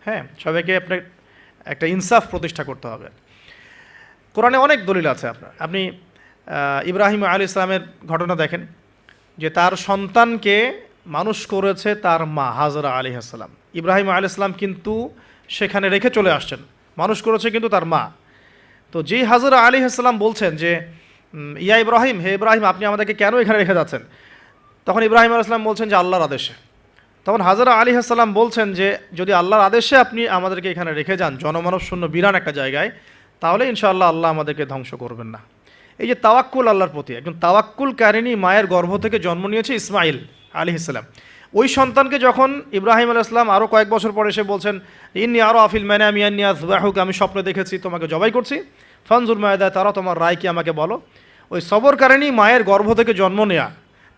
Speaker 1: হ্যাঁ। সবাইকে আপনার একটা ইনসাফ প্রতিষ্ঠা করতে হবে। কোরআনে অনেক দলিল আছে আপনি ইব্রাহিম আলাইহিস সালামের ঘটনা দেখেন, যে তার সন্তানকে মানুষ করেছে তার মা হাজরা আলাইহিস সালাম। ইব্রাহিম আলাইহিস সালাম কিন্তু সেখানে রেখে চলে আসছেন, মানুষ করেছে কিন্তু তার মা। তো যেই হাজরা আলাইহিস সালাম বলছেন যে ইয়া ইব্রাহিম, হে ইব্রাহিম, আপনি আমাদেরকে কেন এখানে রেখে যাচ্ছেন? তখন ইব্রাহিম আলাইহিস সালাম বলছেন যে আল্লাহর আদেশে। তখন হাজরা আলাইহিস সালাম বলছেন যে যদি আল্লাহর আদেশে আপনি আমাদেরকে এখানে রেখে যান, জনমানব শূন্য বিরান একটা জায়গায়, তাহলে ইনশাআল্লাহ আল্লাহ আমাদেরকে ধ্বংস করবেন না। এই যে তাওয়াক্কুল আল্লাহর প্রতি, একজন তাওয়াক্কুল কারিনী মায়ের গর্ভ থেকে জন্ম নিয়েছে ইসমাইল আলাইহিস সালাম। ওই সন্তানকে যখন ইব্রাহিম আলাইহিস সালাম আরও কয়েক বছর পরে এসে বলছেন, ইন্নী আরা আফিল মানামি আন্নী আযবাহুকা, আমি স্বপ্নে দেখেছি তোমাকে জবাই করছি, ফানজুর মায়াদা তারা, তোমার রায় কি আমাকে বলো। ওই সবরকারিনী মায়ের গর্ভ থেকে জন্ম নেয়া,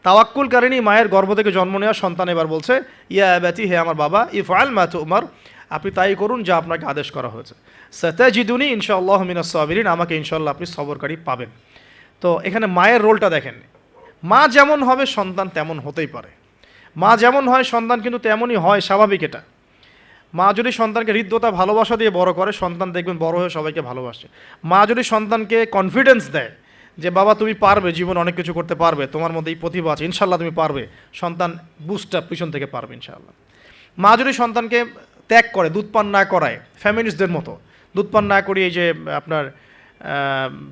Speaker 1: তাওয়াক্কুলকারিনী মায়ের গর্ভ থেকে জন্ম নেওয়া সন্তান এবার বলছে, ইয়া আবাতি, হে আমার বাবা, ইফআল মা তুমার, আপনি তাই করুন যা আপনাকে আদেশ করা হয়েছে। সাতাজিদুনি ইনশাআল্লাহু মিনাস সাবিরিন, আমাকে ইনশাআল্লাহ আপনি সবরকারী পাবেন। তো এখানে মায়ের রোলটা দেখেন, মা যেমন হবে সন্তান তেমন হতেই পারে, মা যেমন হয় সন্তান কিন্তু তেমনই হয়, স্বাভাবিক এটা। মা যদি সন্তানকে হৃদ্যতা ভালোবাসা দিয়ে বড় করে, সন্তান দেখবেন বড় হয়ে সবাইকে ভালোবাসে। মা যদি সন্তানকে কনফিডেন্স দেয় যে বাবা তুমি পারবে, জীবন অনেক কিছু করতে পারবে, তোমার মধ্যে এই প্রতিভা আছে, ইনশাল্লাহ তুমি পারবে, সন্তান বুস্ট আপ পিছন থেকে পারবে ইনশাআল্লাহ। মা যদি সন্তানকে ত্যাগ করে, দুধ পান না করায়, ফ্যামিলিস্টদের মতো দুধ পান না করিয়ে এই যে আপনার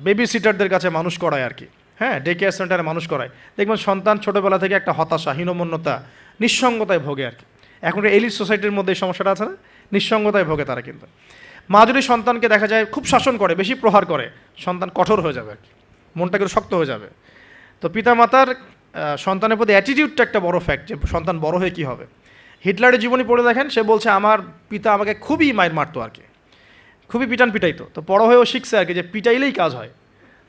Speaker 1: বেবি সিটারদের কাছে মানুষ করায় আর কি, হ্যাঁ, ডে কেয়ার সেন্টারে মানুষ করায়, দেখবেন সন্তান ছোটোবেলা থেকে একটা হতাশা, হীনমন্যতা, নিঃসঙ্গতায় ভোগে আর কি। এখন এলিট সোসাইটির মধ্যে এই সমস্যাটা আছে না, নিঃসঙ্গতায় ভোগে তারা। কিন্তু মা যদি সন্তানকে দেখা যায় খুব শাসন করে, বেশি প্রহার করে, সন্তান কঠোর হয়ে যাবে আর কি, মনটা কিন্তু শক্ত হয়ে যাবে। তো পিতামাতার সন্তানের প্রতি অ্যাটিটিউডটা একটা বড় ফ্যাক্ট, যে সন্তান বড় হয়ে কী হবে। হিটলারের জীবনী পড়ে দেখেন, সে বলছে আমার পিতা আমাকে খুবই মায়ের মারতো আর কি, খুবই পিটাইতো। তো বড় হয়েও শিখছে আর কি, যে পিটাইলেই কাজ হয়,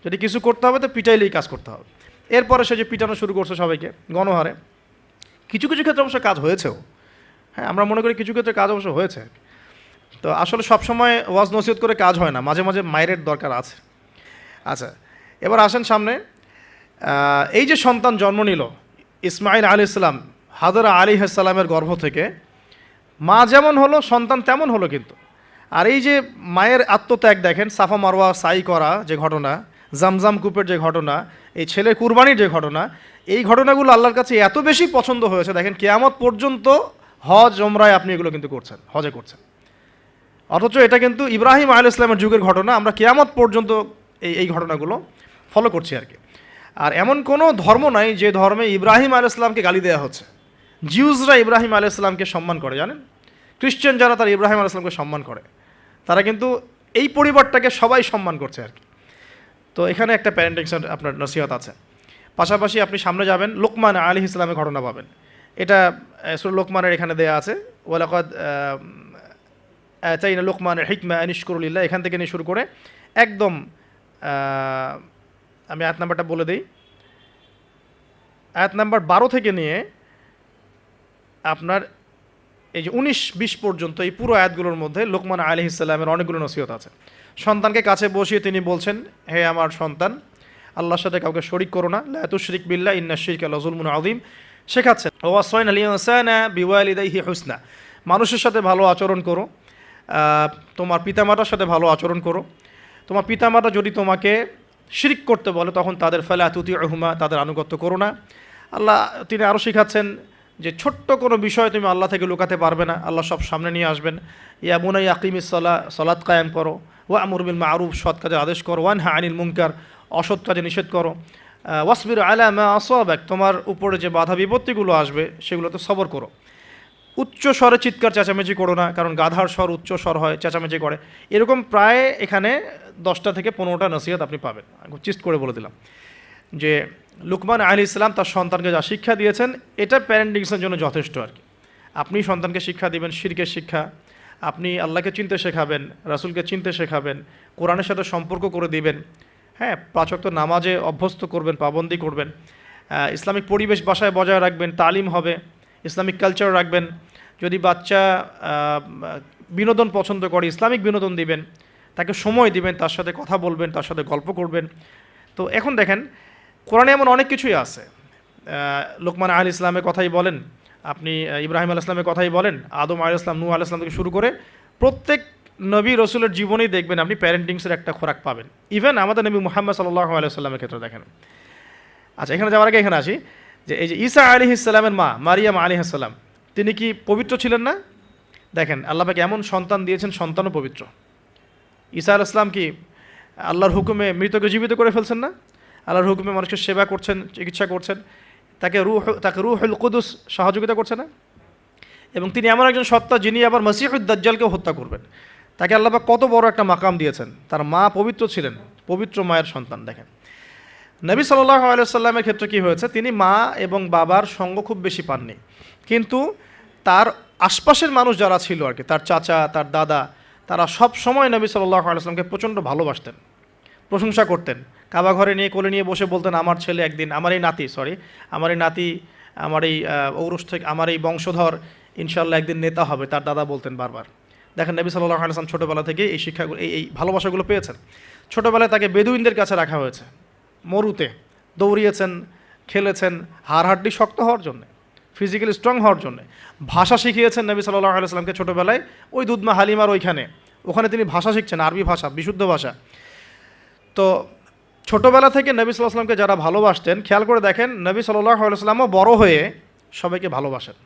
Speaker 1: যদি কিছু করতে হবে তো পিটাইলেই কাজ করতে হবে। এরপরে সে যে পিটানো শুরু করছে সবাইকে গণহারে, কিছু কিছু ক্ষেত্রে অবশ্য কাজ হয়েছেও, হ্যাঁ, আমরা মনে করি কিছু ক্ষেত্রে কাজ অবশ্য হয়েছে। তো আসলে সবসময় ওয়াজ নসিহত করে কাজ হয় না, মাঝে মাঝে মায়ের দরকার আছে। আচ্ছা, এবার আসেন সামনে। এই যে সন্তান জন্ম নিল ইসমাইল আলাইহিস সালাম হাজরা আলাইহিস সালামের গর্ভ থেকে, মা যেমন হলো সন্তান তেমন হলো কিন্তু। আর এই যে মায়ের আত্মত্যাগ দেখেন, সাফা মারওয়া সাই করা যে ঘটনা, জামজাম কূপের যে ঘটনা, এই ছেলের কুরবানির যে ঘটনা, এই ঘটনাগুলো আল্লাহর কাছে এত বেশি পছন্দ হয়েছে, দেখেন কিয়ামত পর্যন্ত হজ ওমরায় আপনি এগুলো কিন্তু করছেন, হজে করছেন। অথচ এটা কিন্তু ইব্রাহিম আলাইহিস সালামের যুগের ঘটনা, আমরা কিয়ামত পর্যন্ত এই ঘটনাগুলো ফলো করছি আর কি। আর এমন কোনো ধর্ম নাই যে ধর্মে ইব্রাহিম আলাইহিস সালামকে গালি দেওয়া হচ্ছে। জিউসরা ইব্রাহিম আলাইহিস সালামকে সম্মান করে, জানেন? খ্রিশ্চান যারা তারা ইব্রাহিম আলাইহিস সালামকে সম্মান করে, তারা কিন্তু এই পরিবারটাকে সবাই সম্মান করছে আর কি। তো এখানে একটা প্যারেন্টিংসের আপনার নসিহত আছে। পাশাপাশি আপনি সামনে যাবেন, লোকমান আলাইহিস সালামের ঘটনা পাবেন। এটা সূরা লোকমানের এখানে দেয়া আছে, ওয়ালাকাদ আতাইনা লোকমানের হিকমা আন ইশকুরু লিল্লাহ, এখান থেকে নিয়ে শুরু করে একদম আমি আয়াত নাম্বারটা বলে দিই। আয়াত নাম্বার 12 থেকে নিয়ে আপনার এই যে 19-20 পর্যন্ত এই পুরো আয়াতগুলোর মধ্যে লোকমান আলাইহিস সালামের অনেকগুলো নসিহত আছে। সন্তানকে কাছে বসিয়ে তিনি বলছেন, হে আমার সন্তান, আল্লাহর সাথে কাউকে শরিক করো না, লা তুশরিক বিল্লাহ ইন্নাশ শিরকা লাযুলমুন আযীম শেখাচ্ছেন। ওয়াসাইনা লিল ইনসানা বিওয়ালিদাইহি হুসনা, মানুষের সাথে ভালো আচরণ করো, তোমার পিতামাতার সাথে ভালো আচরণ করো। তোমার পিতামাতা যদি তোমাকে শিরিক করতে বলে তখন তাদের ফালা তুতিউহুমা, তাদের আনুগত্য করো না। আল্লাহ তিনি আরও শেখাচ্ছেন যে ছোট্ট কোনো বিষয় তুমি আল্লাহ থেকে লুকাতে পারবে না, আল্লাহ সব সামনে নিয়ে আসবেন। ইয়া বুনাইয়া আকিমিস সালাহ, সালাত কায়েম করো, ওয়া আমুর বিল মারুফ, সৎ কাজে আদেশ করো, ওয়ানহা আনিল মুনকার, অসৎ কাজে নিষেধ করো, ওয়াসবির আলা মা আসাবাক, তোমার উপরে যে বাধা বিপত্তিগুলো আসবে সেগুলোতে সবর করো। উচ্চ স্বরে চিৎকার চেঁচামেচি করো না, কারণ গাধার স্বর উচ্চ স্বর হয়, চেঁচামেচি করে। এরকম প্রায় এখানে 10টা থেকে 15টা নসিহত আপনি পাবেন। চিস্ট করে বলে দিলাম যে লুকমান আলাইহিস সালাম তার সন্তানকে যা শিক্ষা দিয়েছেন এটা প্যারেন্টিংসের জন্য যথেষ্ট আর কি। আপনি সন্তানকে শিক্ষা দিবেন শিরকের শিক্ষা, আপনি আল্লাহকে চিনতে শেখাবেন, রাসূলকে চিনতে শেখাবেন, কোরআনের সাথে সম্পর্ক করে দিবেন, হ্যাঁ, 5 ওয়াক্ত নামাজে অভ্যস্ত করবেন, পাবন্দি করবেন, ইসলামিক পরিবেশ বাসায় বজায় রাখবেন, তালিম হবে, ইসলামিক কালচার রাখবেন। যদি বাচ্চা বিনোদন পছন্দ করে ইসলামিক বিনোদন দিবেন, তাকে সময় দিবেন, তার সাথে কথা বলবেন, তার সাথে গল্প করবেন। তো এখন দেখেন কোরআনে এমন অনেক কিছুই আছে। লোকমান আলাইহিস সালামের কথাই বলেন, আপনি ইব্রাহিম আলাইহিস সালামের কথাই বলেন, আদম আলাইহিস সালাম, নূহ আলাইহিস সালাম থেকে শুরু করে প্রত্যেক নবী রসুলের জীবনেই দেখবেন আপনি প্যারেন্টিংসের একটা খোরাক পাবেন। ইভেন আমাদের নবী মুহাম্মদ সাল্লাল্লাহু আলাইহি সাল্লামের ক্ষেত্রে দেখেন। আচ্ছা, এখানে যাওয়ার আগে এখানে আসি যে এই যে ঈসা আলাইহিস সালামের মা মারিয়াম আলাইহিস সালাম, তিনি কি পবিত্র ছিলেন না? দেখেন আল্লাহ পাক এমন সন্তান দিয়েছেন, সন্তানও পবিত্র। ঈসা আলাইহিস সালাম কি আল্লাহর হুকুমে মৃতকে জীবিত করে ফেলছেন না? আল্লাহর হুকুমে মানুষের সেবা করছেন, চিকিৎসা করছেন, তাকে রূহুল কুদুস সহযোগিতা করছে না? এবং তিনি এমন একজন সত্তা যিনি আবার মসিহুদ দাজ্জালকেও হত্যা করবেন। তাকে আল্লাহ পাক কত বড় একটা মাকাম দিয়েছেন। তার মা পবিত্র ছিলেন, পবিত্র মায়ের সন্তান। দেখেন নবী সাল্লাল্লাহু আলাইহি সাল্লামের ক্ষেত্রে কী হয়েছে, তিনি মা এবং বাবার সঙ্গ খুব বেশি পাননি, কিন্তু তার আশপাশের মানুষ যারা ছিল আর কি, তার চাচা, তার দাদা, তারা সব সময় নবী সাল্লাল্লাহু আলাইহি সাল্লামকে প্রচণ্ড ভালোবাসতেন, প্রশংসা করতেন। কাবা ঘরে নিয়ে কোলে নিয়ে বসে বলতেন, আমার ছেলে একদিন, আমার এই নাতি, আমার এই ঔরস থেকে, আমার এই বংশধর ইনশাআল্লাহ একদিন নেতা হবে, তার দাদা বলতেন বারবার। দেখেন নবী সাল্লাল্লাহু আলাইহি সাল্লাম ছোটোবেলা থেকে এই শিক্ষাগুলো, এই ভালোবাসাগুলো পেয়েছেন। ছোটোবেলায় তাকে বেদুইনদের কাছে রাখা হয়েছে, মরুতে দৌড়িয়েছেন, খেলেছেন, হাড়হাড্ডি শক্ত হওয়ার জন্যে, ফিজিক্যালি স্ট্রং হওয়ার জন্যে। ভাষা শিখিয়েছেন নবী সাল্লাল্লাহু আলাইহি সাল্লামকে ছোটোবেলায়, ওই দুধমা হালিমার ওখানে তিনি ভাষা শিখছেন, আরবি ভাষা, বিশুদ্ধ ভাষা। তো ছোটোবেলা থেকে নবী সাল্লাল্লাহু আলাইহি সাল্লামকে যারা ভালোবাসতেন, খেয়াল করে দেখেন নবী সাল্লাল্লাহু আলাইহি সাল্লামও বড় হয়ে সবাইকে ভালোবাসেন,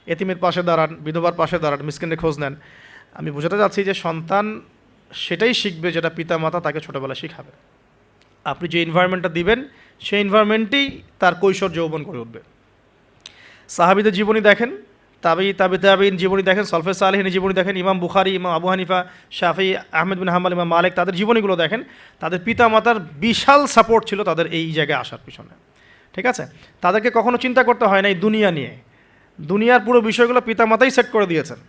Speaker 1: এতিমের পাশে দাঁড়ান, বিধবার পাশে দাঁড়ান, মিসকিনের খোঁজ নেন। আমি বোঝাতে চাচ্ছি যে সন্তান সেটাই শিখবে যেটা পিতা মাতা তাকে ছোটোবেলা শিখাবে। আপনি যে এনভায়রনমেন্টটা দিবেন সেই এনভায়রনমেন্টেই তার কৈশোর যৌবন করে উঠবে। সাহাবীদের জীবনী দেখেন, তাবিঈন জীবনী দেখেন, সলফে সালেহিনের জীবনী দেখেন, ইমাম বুখারী, ইমাম আবু হানিফা, শাফিঈ, আহমেদ বিন হাম্বল, ইমাম মালিক, তাদের জীবনীগুলো দেখেন। তাদের পিতা মাতার বিশাল সাপোর্ট ছিল তাদের এই জায়গায় আসার পিছনে, ঠিক আছে? তাদেরকে কখনো চিন্তা করতে হয় না এই দুনিয়া নিয়ে, দুনিয়ার পুরো বিষয়গুলো পিতা মাতাই সেট করে দিয়েছেন।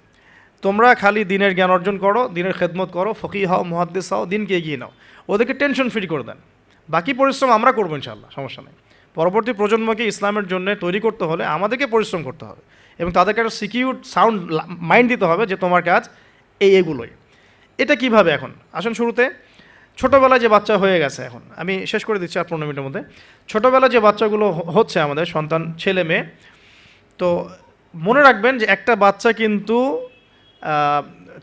Speaker 1: তোমরা খালি দিনের জ্ঞান অর্জন করো, দিনের খেদমত করো, ফকিহ হও, মুহাদ্দিস হও, দিনকে এগিয়ে নাও। ওদেরকে টেনশন ফ্রি করে দেন, বাকি পরিশ্রম আমরা করবো ইনশাআল্লাহ, সমস্যা নেই। পরবর্তী প্রজন্মকে ইসলামের জন্য তৈরি করতে হলে আমাদেরকে পরিশ্রম করতে হবে এবং তাদেরকে একটা সিকিউর সাউন্ড মাইন্ড দিতে হবে যে তোমার কাজ এগুলোই। এটা কিভাবে এখন আসুন শুরুতে ছোটোবেলায় যে বাচ্চা হয়ে গেছে, এখন আমি শেষ করে দিচ্ছি আর 15 মিনিটের মধ্যে। ছোটোবেলায় যে বাচ্চাগুলো হচ্ছে আমাদের সন্তান, ছেলে মেয়ে, তো মনে রাখবেন যে একটা বাচ্চা কিন্তু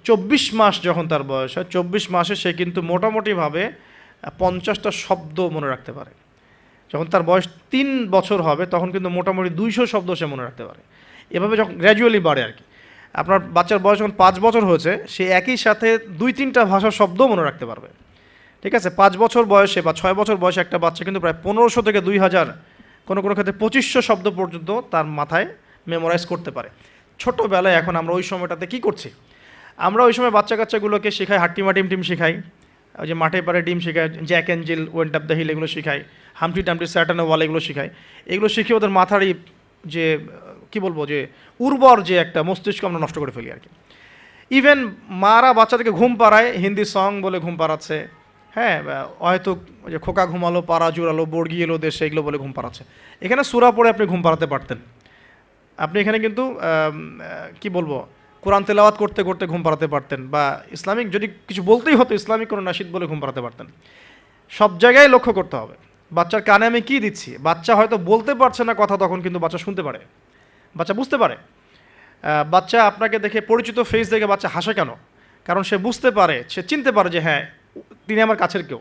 Speaker 1: 24 মাস যখন তার বয়স হয়, 24 মাসে সে কিন্তু মোটামুটিভাবে 50টা শব্দ মনে রাখতে পারে। যখন তার বয়স 3 বছর হবে তখন কিন্তু মোটামুটি 200 শব্দ সে মনে রাখতে পারে। এভাবে যখন গ্র্যাজুয়ালি বাড়ে আর কি। আপনার বাচ্চার বয়স যখন 5 বছর হয়েছে, সে একই সাথে 2-3টা ভাষার শব্দ মনে রাখতে পারবে। ঠিক আছে, 5 বছর বয়সে বা 6 বছর বয়সে একটা বাচ্চা কিন্তু প্রায় 1500 থেকে 2000, কোনো কোনো ক্ষেত্রে 2500 শব্দ পর্যন্ত তার মাথায় মেমোরাইজ করতে পারে ছোটোবেলায়। এখন আমরা ওই সময়টাতে কী করছি, আমরা ওই সময় বাচ্চা কাচ্চাগুলোকে শেখাই হাট্টিমা টিম শেখাই, ওই যে মাঠে পারে ডিম শেখায়, Jack and Jill, went up the hill, এগুলো শেখাই, হামটি টামটি স্যাটার্ন ওয়াল, এগুলো শেখাই। এগুলো শিখে ওদের মাথার এই যে কী বলবো, যে উর্বর যে একটা মস্তিষ্ক আমরা নষ্ট করে ফেলি আর কি। ইভেন মারা বাচ্চাদেরকে ঘুম পাড়ায়, হিন্দি সং বলে ঘুম পাড়াচ্ছে, হ্যাঁ, হয়তো যে খোকা ঘুমালো, পাড়া জুড়ালো, বর্গি এলো দেশে, এগুলো বলে ঘুম পাড়াচ্ছে। এখানে সূরা পড়ে আপনি ঘুম পাড়াতে পারতেন। আপনি এখানে কিন্তু কি বলবো, কোরআন তেলাওয়াত করতে করতে ঘুম পাড়াতে পারতেন, বা ইসলামিক যদি কিছু বলতেই হতো ইসলামিক কোনো নাশিদ বলে ঘুম পাড়াতে পারতেন। সব জায়গায় লক্ষ্য করতে হবে বাচ্চার কানে আমি কী দিচ্ছি। বাচ্চা হয়তো বলতে পারছে না কথা, তখন কিন্তু বাচ্চা শুনতে পারে, বাচ্চা বুঝতে পারে। বাচ্চা আপনাকে দেখে, পরিচিত ফেস দেখে বাচ্চা হাসে কেন? কারণ সে বুঝতে পারে, সে চিনতে পারে যে হ্যাঁ তিনি আমার কাছের কেউ।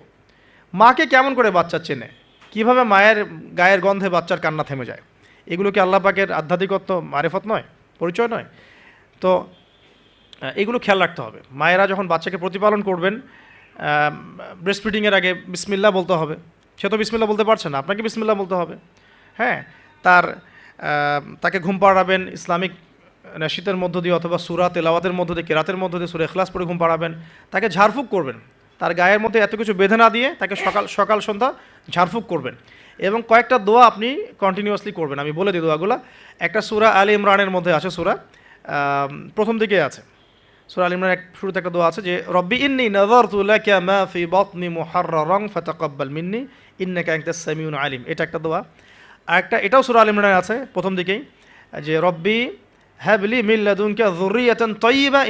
Speaker 1: মাকে কেমন করে বাচ্চা চেনে, কিভাবে মায়ের গায়ের গন্ধে বাচ্চার কান্না থেমে যায়? এগুলো কি আল্লাহ পাকের আধ্যাত্মিকত্ব, মারেফত নয়, পরিচয় নয়? তো এগুলো খেয়াল রাখতে হবে। মায়েরা যখন বাচ্চাকে প্রতিপালন করবেন, ব্রেস্ট ফিডিংয়ের আগে বিসমিল্লাহ বলতে হবে। সে তো বিসমিল্লাহ বলতে পারছে না, আপনাকে বিসমিল্লাহ বলতে হবে। হ্যাঁ, তাকে ঘুম পাড়াবেন ইসলামিক নাশিদের মধ্য দিয়ে, অথবা সূরা তেলাওয়াতের মধ্য দিয়ে, কেরাতের মধ্য দিয়ে, সূরা ইখলাস পড়ে ঘুম পাড়াবেন। তাকে ঝাড়ফুঁক করবেন, তার গায়ের মধ্যে এত কিছু বেঁধে না দিয়ে তাকে সকাল সন্ধ্যা ঝাড়ফুঁক করবেন। এবং কয়েকটা দোয়া আপনি কন্টিনিউয়াসলি করবেন। আমি বলে দিই দোয়াগুলো। একটা সূরা আলে ইমরানের মধ্যে আছে, সূরা প্রথম দিকে আছে, সূরা আলে ইমরানের শুরুতে একটা দোয়া আছে যে রব্বি ইন্নী নাযারতু লাকা মা ফি বাতনি মুহাররারান ফাতাকাব্বাল মিন্নি ইন্নাকা আনতাস সামিউল আলিম। এটা একটা দোয়া। আর একটা, এটাও সূরা আলে ইমরানে আছে প্রথম দিকেই, যে রব্বি হাবলি মিন লাদুনকা যুররিয়াতান তাইয়্যিবা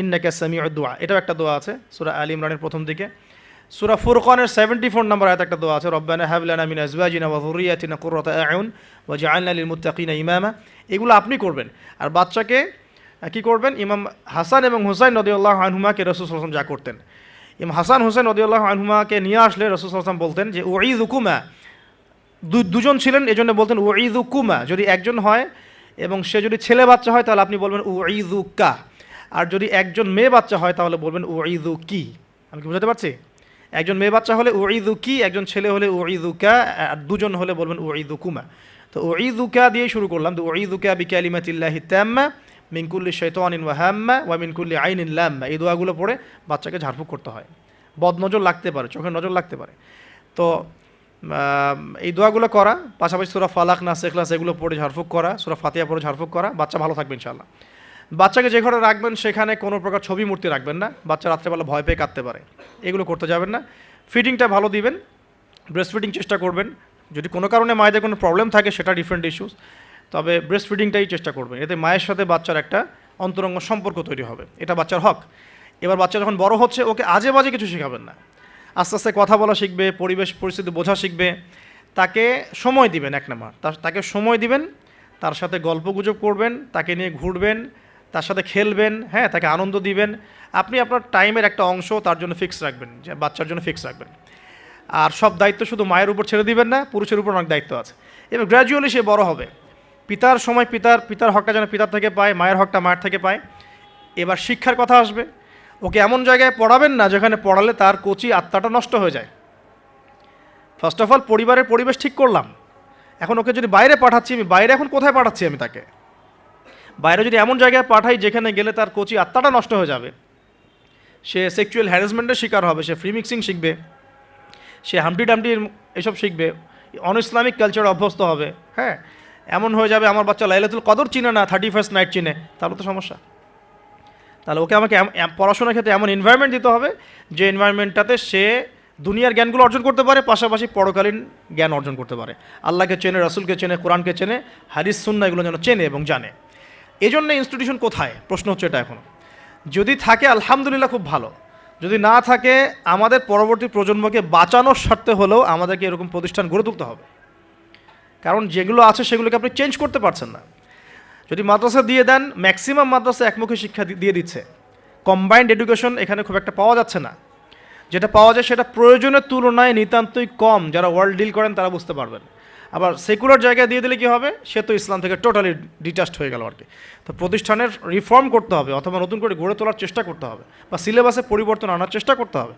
Speaker 1: ইন্নাকা সামিউদ দুআ। এটাও একটা দোয়া আছে সূরা আলে ইমরানের প্রথম দিকে। সূরা ফুরকানের 74 নম্বর আয়াতে একটা দোয়া আছে, রব্বানা হাব লানা মিন আজওয়াজিনা ওয়া যুররিয়াতিনা কুররাতা আ'ইউন ওয়াজআলনা লিল মুত্তাকিনা ইমামা। এগুলো আপনি করবেন। আর বাচ্চাকে কি করবেন, ইমাম হাসান এবং হুসাইন রাদিয়াল্লাহু আনহুমাকে রাসূল সাল্লাল্লাহু আলাইহি ওয়াসাল্লাম যা করতেন, ইমাম হাসান হুসাইন রাদিয়াল্লাহু আনহুমাকে নিয়ে আসলে রাসূল সাল্লাল্লাহু আলাইহি ওয়াসাল্লাম বলতেন যে উঈযুকুমা, দুজন ছিলেন এজন্য বলতেন উঈযুকুমা। যদি একজন হয় এবং সে যদি ছেলে বাচ্চা হয় তাহলে আপনি বলবেন উঈযুকা, আর যদি একজন মেয়ে বাচ্চা হয় তাহলে বলবেন উঈযুকি। আমি কি বুঝাতে পারছি? একজন মেয়ে বাচ্চা হলে উঈযুকি, একজন ছেলে হলে উঈযুকা, আর দুজন হলে বলবেন উঈযুকুমা। তো উঈযুকা দিয়ে শুরু করলাম, তো উঈযুকা বিকালিমাতিল্লাহি তাম্মা মিন কুল্লি শাইতানিন ওয়া হাম্মা ওয়া মিন কুল্লি আইনিন লাম্মা। এই দোয়াগুলো পড়ে বাচ্চাকে ঝাড়ফুঁক করতে হয়। বদনজর লাগতে পারে, চোখের নজর লাগতে পারে। তো এই দোয়াগুলো করা, পাশাপাশি সূরা ফালাক, নাস, ইখলাস এগুলো পড়ে ঝাড়ফুঁক করা, সূরা ফাতিহা পড়ে ঝাড়ফুঁক করা, বাচ্চা ভালো থাকবে ইনশাআল্লাহ। বাচ্চাকে যে ঘরে রাখবেন সেখানে কোনো প্রকার ছবি মূর্তি রাখবেন না, বাচ্চা রাত্রেবেলা ভয় পেয়ে কাঁদতে পারে, এগুলো করতে যাবেন না। ফিডিংটা ভালো দিবেন, ব্রেস্ট ফিডিং চেষ্টা করবেন। যদি কোনো কারণে মায়েদের কোনো প্রবলেম থাকে সেটা ডিফারেন্ট ইস্যুস, তবে ব্রেস্ট ফিডিংটাই চেষ্টা করবেন। এতে মায়ের সাথে বাচ্চার একটা অন্তরঙ্গ সম্পর্ক তৈরি হবে, এটা বাচ্চার হক। এবার বাচ্চা যখন বড় হচ্ছে ওকে আজে বাজে কিছু শেখাবেন না, আস্তে আস্তে কথা বলা শিখবে, পরিবেশ পরিস্থিতি বোঝা শিখবে। তাকে সময় দিবেন, এক নম্বর তাকে সময় দিবেন, তার সাথে গল্পগুজব করবেন, তাকে নিয়ে ঘুরবেন, তার সাথে খেলবেন, হ্যাঁ, তাকে আনন্দ দিবেন। আপনি আপনার টাইমের একটা অংশ তার জন্য ফিক্স রাখবেন, যে বাচ্চার জন্য ফিক্স রাখবেন। আর সব দায়িত্ব শুধু মায়ের উপর ছেড়ে দিবেন না, পুরুষের উপর অনেক দায়িত্ব আছে। এবার গ্র্যাজুয়ালি সে বড় হবে, পিতার সময় পিতার হকটা যেন পিতার থেকে পায়, মায়ের হকটা মায়ের থেকে পায়। এবার শিক্ষার কথা আসবে। ওকে এমন জায়গায় পড়াবেন না যেখানে পড়ালে তার কচি আত্মাটা নষ্ট হয়ে যায়। ফার্স্ট অফ অল পরিবারের পরিবেশ ঠিক করলাম, এখন ওকে যদি বাইরে পাঠাচ্ছি, আমি বাইরে এখন কোথায় পাঠাচ্ছি, আমি তাকে বাইরে যদি এমন জায়গায় পাঠাই যেখানে গেলে তার কচি আত্মাটা নষ্ট হয়ে যাবে, সে সেক্সুয়াল হ্যারাসমেন্টের শিকার হবে, সে ফ্রি মিক্সিং শিখবে, সে হামটি ডামটি এসব শিখবে, অন ইসলামিক কালচারে অভ্যস্ত হবে। হ্যাঁ, এমন হয়ে যাবে আমার বাচ্চা লাইলাতুল কদর চিনে না, 31st নাইট চিনে, তাহলে তো সমস্যা। তাহলে ওকে আমাকে পড়াশোনার ক্ষেত্রে এমন এনভায়রনমেন্ট দিতে হবে যে এনভায়রনমেন্টটাতে সে দুনিয়ার জ্ঞানগুলো অর্জন করতে পারে, পাশাপাশি পরকালীন জ্ঞান অর্জন করতে পারে। আল্লাহকে চেনে, রাসূলকে চেনে, কোরআনকে চেনে, হাদিস সুন্নাহ এগুলো যেন চেনে এবং জানে। এই জন্য ইনস্টিটিউশন কোথায়, প্রশ্ন হচ্ছে এটা এখন। যদি থাকে আলহামদুলিল্লাহ খুব ভালো, যদি না থাকে আমাদের পরবর্তী প্রজন্মকে বাঁচানোর স্বার্থে হলেও আমাদেরকে এরকম প্রতিষ্ঠান গড়ে তুলতে হবে। কারণ যেগুলো আছে সেগুলোকে আপনি চেঞ্জ করতে পারছেন না। যদি মাদ্রাসা দিয়ে দেন, ম্যাক্সিমাম মাদ্রাসা একমুখী শিক্ষা দিয়ে দিচ্ছে, কম্বাইন্ড এডুকেশন এখানে খুব একটা পাওয়া যাচ্ছে না। যেটা পাওয়া যায় সেটা প্রয়োজনের তুলনায় নিতান্তই কম, যারা ওয়ার্ল্ড ডিল করেন তারা বুঝতে পারবেন। আবার সেকুলার জায়গায় দিয়ে দিলে কী হবে, সে তো ইসলাম থেকে টোটালি ডিটাচড হয়ে গেল আর কি। তো প্রতিষ্ঠানের রিফর্ম করতে হবে অথবা নতুন করে গড়ে তোলার চেষ্টা করতে হবে, বা সিলেবাসে পরিবর্তন আনার চেষ্টা করতে হবে।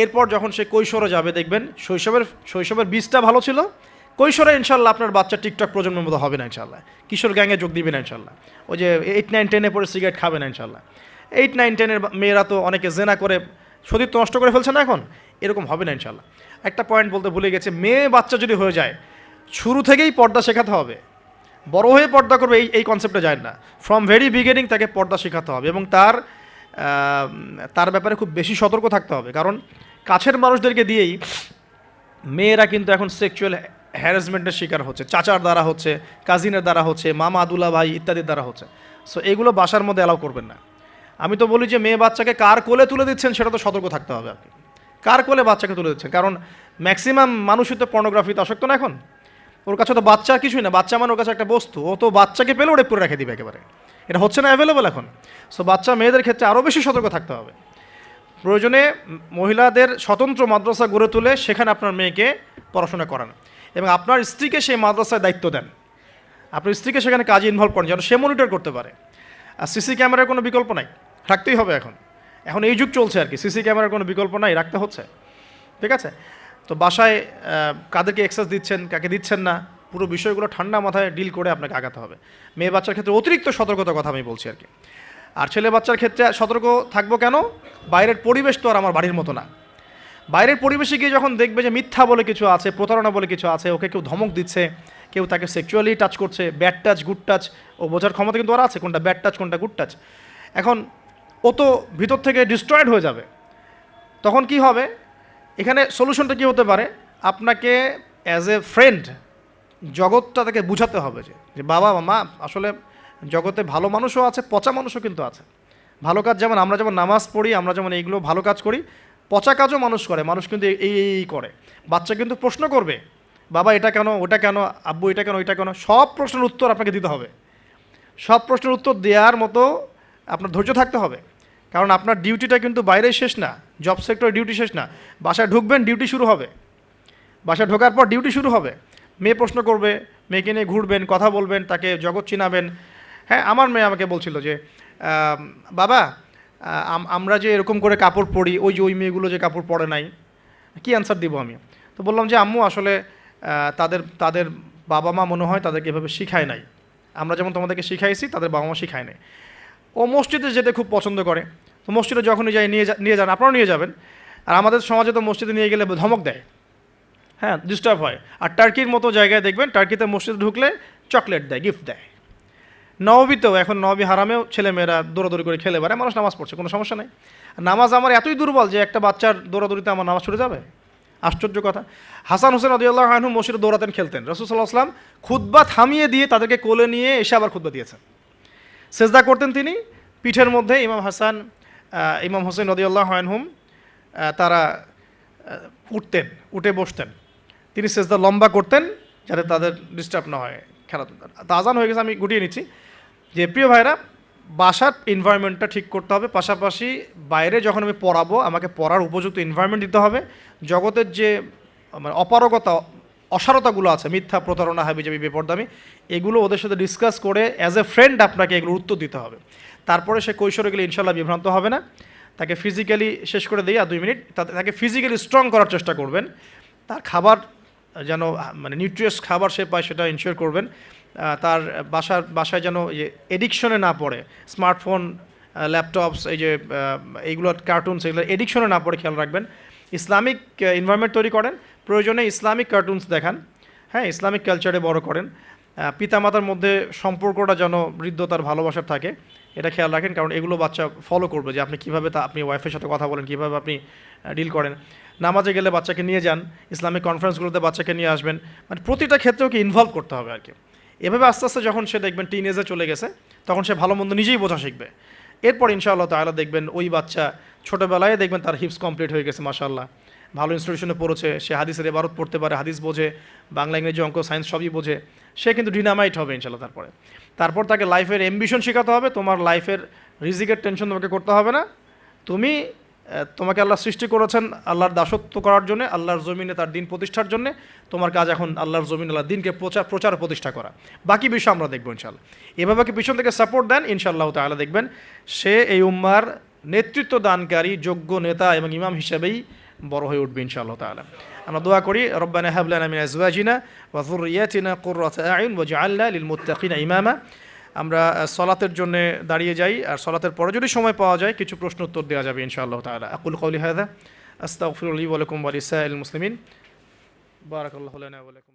Speaker 1: এরপর যখন সে কৈশোরে যাবে, দেখবেন শৈশবের বীজটা ভালো ছিল, কৈশোরে ইনশাল্লাহ আপনার বাচ্চা টিকটক প্রজন্মের মতো হবে না ইনশাল্লাহ, কিশোর গ্যাংয়ে যোগ দিবে না ইনশাল্লাহ, ওই যে 8, 9, 10-এ পরে সিগারেট খাবে না ইনশাল্লাহ। 8, 9, 10-এর মেয়েরা তো অনেকে জেনা করে সতীত্ব নষ্ট করে ফেলছে না এখন, এরকম হবে না ইনশাল্লাহ। একটা পয়েন্ট বলতে ভুলে গেছে, মেয়ে বাচ্চা যদি হয়ে যায় শুরু থেকেই পর্দা শেখাতে হবে। বড় হয়ে পর্দা করবে এই কনসেপ্টে যায় না, ফ্রম ভেরি বিগিনিং তাকে পর্দা শেখাতে হবে এবং তার ব্যাপারে খুব বেশি সতর্ক থাকতে হবে। কারণ কাছের মানুষদেরকে দিয়েই মেয়েরা কিন্তু এখন সেক্সুয়াল হ্যারাসমেন্টের শিকার হচ্ছে, চাচার দ্বারা হচ্ছে, কাজিনের দ্বারা হচ্ছে, মামা দুলা ভাই ইত্যাদির দ্বারা হচ্ছে। সো এগুলো বাসার মধ্যে অ্যালাউ করবেন না। আমি তো বলি যে মেয়ে বাচ্চাকে কার কোলে তুলে দিচ্ছেন সেটা তো সতর্ক থাকতে হবে আপনি, কার কোলে বাচ্চাকে তুলে দিচ্ছেন। কারণ ম্যাক্সিমাম মানুষই তো পর্নোগ্রাফিতে আসক্ত না এখন, ওর কাছে তো বাচ্চা কিছুই না, বাচ্চা মানে ওর কাছে একটা বস্তু, ও তো বাচ্চাকে পেলে ওটা পুরো রেখে দিবে একেবারে, এটা হচ্ছে না অ্যাভেলেবল এখন। সো বাচ্চা মেয়েদের ক্ষেত্রে আরও বেশি সতর্ক থাকতে হবে। প্রয়োজনে মহিলাদের স্বতন্ত্র মাদ্রাসা গড়ে তুলে সেখানে আপনার মেয়েকে পড়াশোনা করান এবং আপনার স্ত্রীকে সেই মাদ্রাসায় দায়িত্ব দেন, আপনার স্ত্রীকে সেখানে কাজে ইনভলভ করেন যেন সে মনিটর করতে পারে। আর সিসি ক্যামেরার কোনো বিকল্প নাই, রাখতেই হবে এখন এই যুগ চলছে আর কি, সিসি ক্যামেরার কোনো বিকল্প নাই, রাখতে হচ্ছে। ঠিক আছে, তো বাসায় কাদেরকে এক্সেস দিচ্ছেন, কাকে দিচ্ছেন না, পুরো বিষয়গুলো ঠান্ডা মাথায় ডিল করে আপনাকে আগাতে হবে। মেয়ে বাচ্চার ক্ষেত্রে অতিরিক্ত সতর্কতার কথা আমি বলছি আর কি। আর ছেলে বাচ্চার ক্ষেত্রে সতর্ক থাকবো কেন, বাইরের পরিবেশ তো আর আমার বাড়ির মতো না। বাইরের পরিবেশে গিয়ে যখন দেখবে যে মিথ্যা বলে কিছু আছে, প্রতারণা বলে কিছু আছে, ওকে কেউ ধমক দিচ্ছে, কেউ তাকে সেক্সুয়ালি টাচ করছে, ব্যাড টাচ গুড টাচ, ও বোঝার ক্ষমতা কিন্তু ওরা আছে কোনটা ব্যাড টাচ কোনটা গুড টাচ। এখন ও তো ভিতর থেকে ডিস্ট্রয়েড হয়ে যাবে, তখন কি হবে, এখানে সলিউশনটা কী হতে পারে, আপনাকে অ্যাজ এ ফ্রেন্ড জগৎটা তাকে বুঝাতে হবে যে বাবা মা আসলে জগতে ভালো মানুষও আছে, পচা মানুষও কিন্তু আছে। ভালো কাজ যেমন আমরা যেমন নামাজ পড়ি, আমরা যেমন এইগুলো ভালো কাজ করি, পচা কাজও মানুষ করে, মানুষ কিন্তু এই করে। বাচ্চা কিন্তু প্রশ্ন করবে, বাবা এটা কেন, ওটা কেন, আব্বু এটা কেন, ওইটা কেন, সব প্রশ্নের উত্তর আপনাকে দিতে হবে। সব প্রশ্নের উত্তর দেওয়ার মতো আপনার ধৈর্য থাকতে হবে। কারণ আপনার ডিউটিটা কিন্তু বাইরে শেষ না, জব সেক্টরে ডিউটি শেষ না, বাসায় ঢুকবেন ডিউটি শুরু হবে, বাসায় ঢোকার পর ডিউটি শুরু হবে। মেয়ে প্রশ্ন করবে, মেয়েকে নিয়ে ঘুরবেন, কথা বলবেন, তাকে জগৎ চিনাবেন। হ্যাঁ, আমার মেয়ে আমাকে বলছিল যে বাবা আমরা যে এরকম করে কাপড় পরি, ওই মেয়েগুলো যে কাপড় পরে নাই, কী অ্যান্সার দিব আমি? তো বললাম যে আম্মু আসলে তাদের বাবা মা মনে হয় তাদেরকে এভাবে শিখায় নাই, আমরা যেমন তোমাদেরকে শিখাইছি তাদের বাবা মা শিখায় নাই। ও মসজিদে যেতে খুব পছন্দ করে, তো মসজিদে যখনই যাই নিয়ে যান, আপনারাও নিয়ে যাবেন। আর আমাদের সমাজে তো মসজিদে নিয়ে গেলে ধমক দেয়, হ্যাঁ ডিস্টার্ব হয়। আর টার্কির মতো জায়গায় দেখবেন, টার্কিতে মসজিদে ঢুকলে চকলেট দেয়, গিফট দেয়। নববীতেও এখন নবী হারামেও ছেলেমেয়েরা দৌড়াদৌড়ি করে খেলে বেড়ায়, মানুষ নামাজ পড়ছে, কোনো সমস্যা নেই। নামাজ আমার এতই দুর্বল যে একটা বাচ্চার দৌড়াদৌড়িতে আমার নামাজ ছুটে যাবে, আশ্চর্য কথা। হাসান হোসেন রাদিয়াল্লাহু আনহু মসজিদে দৌড়াতেন, খেলতেন, রাসূল সাল্লাল্লাহু আলাইহি ওয়াসাল্লাম খুতবা থামিয়ে দিয়ে তাদেরকে কোলে নিয়ে এসে আবার খুতবা দিয়েছেন। সেজদা করতেন তিনি, পিঠের মধ্যে ইমাম হাসান ইমাম হোসেন রাদিয়াল্লাহু আনহুম তারা উঠতেন, উঠে বসতেন, তিনি সেজদা লম্বা করতেন যাতে তাদের ডিস্টার্ব না হয় খেলাধুলা। তা আজান হয়ে গেছে, আমি গুটিয়ে নিচ্ছি যে প্রিয় ভাইরা, বাসার এনভায়রনমেন্টটা ঠিক করতে হবে, পাশাপাশি বাইরে যখন আমি পড়াবো আমাকে পড়ার উপযুক্ত এনভায়রনমেন্ট দিতে হবে। জগতের যে মানে অপারগতা অসারতাগুলো আছে, মিথ্যা, প্রতারণা, হাবিজাবি, বেপরদামি, এগুলো ওদের সাথে ডিসকাস করে অ্যাজ এ ফ্রেন্ড আপনাকে এগুলোর উত্তর দিতে হবে। তারপরে সে কৈশোরে গেলে ইনশাল্লাহ বিভ্রান্ত হবে না। তাকে ফিজিক্যালি শেষ করে দিয়ে আর 2 মিনিট তাকে ফিজিক্যালি স্ট্রং করার চেষ্টা করবেন। তার খাবার যেন মানে নিউট্রিয়াস খাবার সে পায় সেটা ইনশিওর করবেন। তার বাসায় যেন এডিকশনে না পড়ে, স্মার্টফোন, ল্যাপটপস, এই যে এইগুলো কার্টুনস, এগুলো এডিকশনে না পড়ে খেয়াল রাখবেন। ইসলামিক এনভায়রনমেন্ট তৈরি করেন, প্রয়োজনে ইসলামিক কার্টুনস দেখান, হ্যাঁ ইসলামিক কালচারে বড় করেন। পিতামাতার মধ্যে সম্পর্কটা যেন বৃদ্ধতার ভালোবাসার থাকে, এটা খেয়াল রাখেন। কারণ এগুলো বাচ্চা ফলো করবে যে আপনি কীভাবে আপনি ওয়াইফের সাথে কথা বলেন, কীভাবে আপনি ডিল করেন। নামাজে গেলে বাচ্চাকে নিয়ে যান, ইসলামিক কনফারেন্সগুলোতে বাচ্চাকে নিয়ে আসবেন, মানে প্রতিটা ক্ষেত্রে ওকে ইনভলভ করতে হবে আর কি। এভাবে আস্তে আস্তে যখন সে দেখবেন টিনেজে চলে গেছে, তখন সে ভালো মন্দ নিজেই বোঝা শিখবে। এরপর ইনশাআল্লাহ তাআলা দেখবেন ওই বাচ্চা ছোটোবেলায় দেখবেন তার হিপস কমপ্লিট হয়ে গেছে মাশাআল্লাহ, ভালো ইনস্টিটিউশনে পড়েছে, সে হাদিসের ইবারত পড়তে পারে, হাদিস বোঝে, বাংলা ইংরেজি অঙ্ক সায়েন্স সবই বোঝে, সে কিন্তু ডিনামাইট হবে ইনশাআল্লাহ। তারপর তাকে লাইফের অ্যাম্বিশন শেখাতে হবে। তোমার লাইফের রিজিকের টেনশন তোমাকে করতে হবে না। তুমি তোমাকে আল্লাহ সৃষ্টি করেছেন আল্লাহর দাসত্ব করার জন্য, আল্লাহর জমিনে তার দিন প্রতিষ্ঠার জন্য। তোমার কাজ এখন আল্লাহর জমিন আল্লাহর দিনকে প্রচার প্রতিষ্ঠা করা। বাকি বিষয় আমরা দেখবো ইনশাআল্লাহ। এভাবে কি পিছন থেকে সাপোর্ট দেন ইনশাআল্লাহ তাআলা, দেখবেন সে এই উম্মার নেতৃত্ব দানকারী যোগ্য নেতা এবং ইমাম হিসেবেই বড় হয়ে উঠবে ইনশাআল্লাহ তাআলা। আমরা দোয়া করি, রব্বানা হাব লানা মিন আজওয়াজিনা ওয়া যুররিয়াতিনা কুররাতা আ'ইউন ওয়াজআলনা লিল মুত্তাকিনা ইমামা। আমরা সলাতের জন্য দাঁড়িয়ে যাই, আর সলাতের পরে যদি সময় পাওয়া যায় কিছু প্রশ্ন উত্তর দেওয়া যাবে ইনশাআল্লাহ তাআলা। আকুল কওলি হাযা আস্তাগফিরুল্লাহি ওয়া লাকুম ওয়া লিসাইরিল মুসলিমিন। বারাকাল্লাহু লানা ওয়া লাকুম।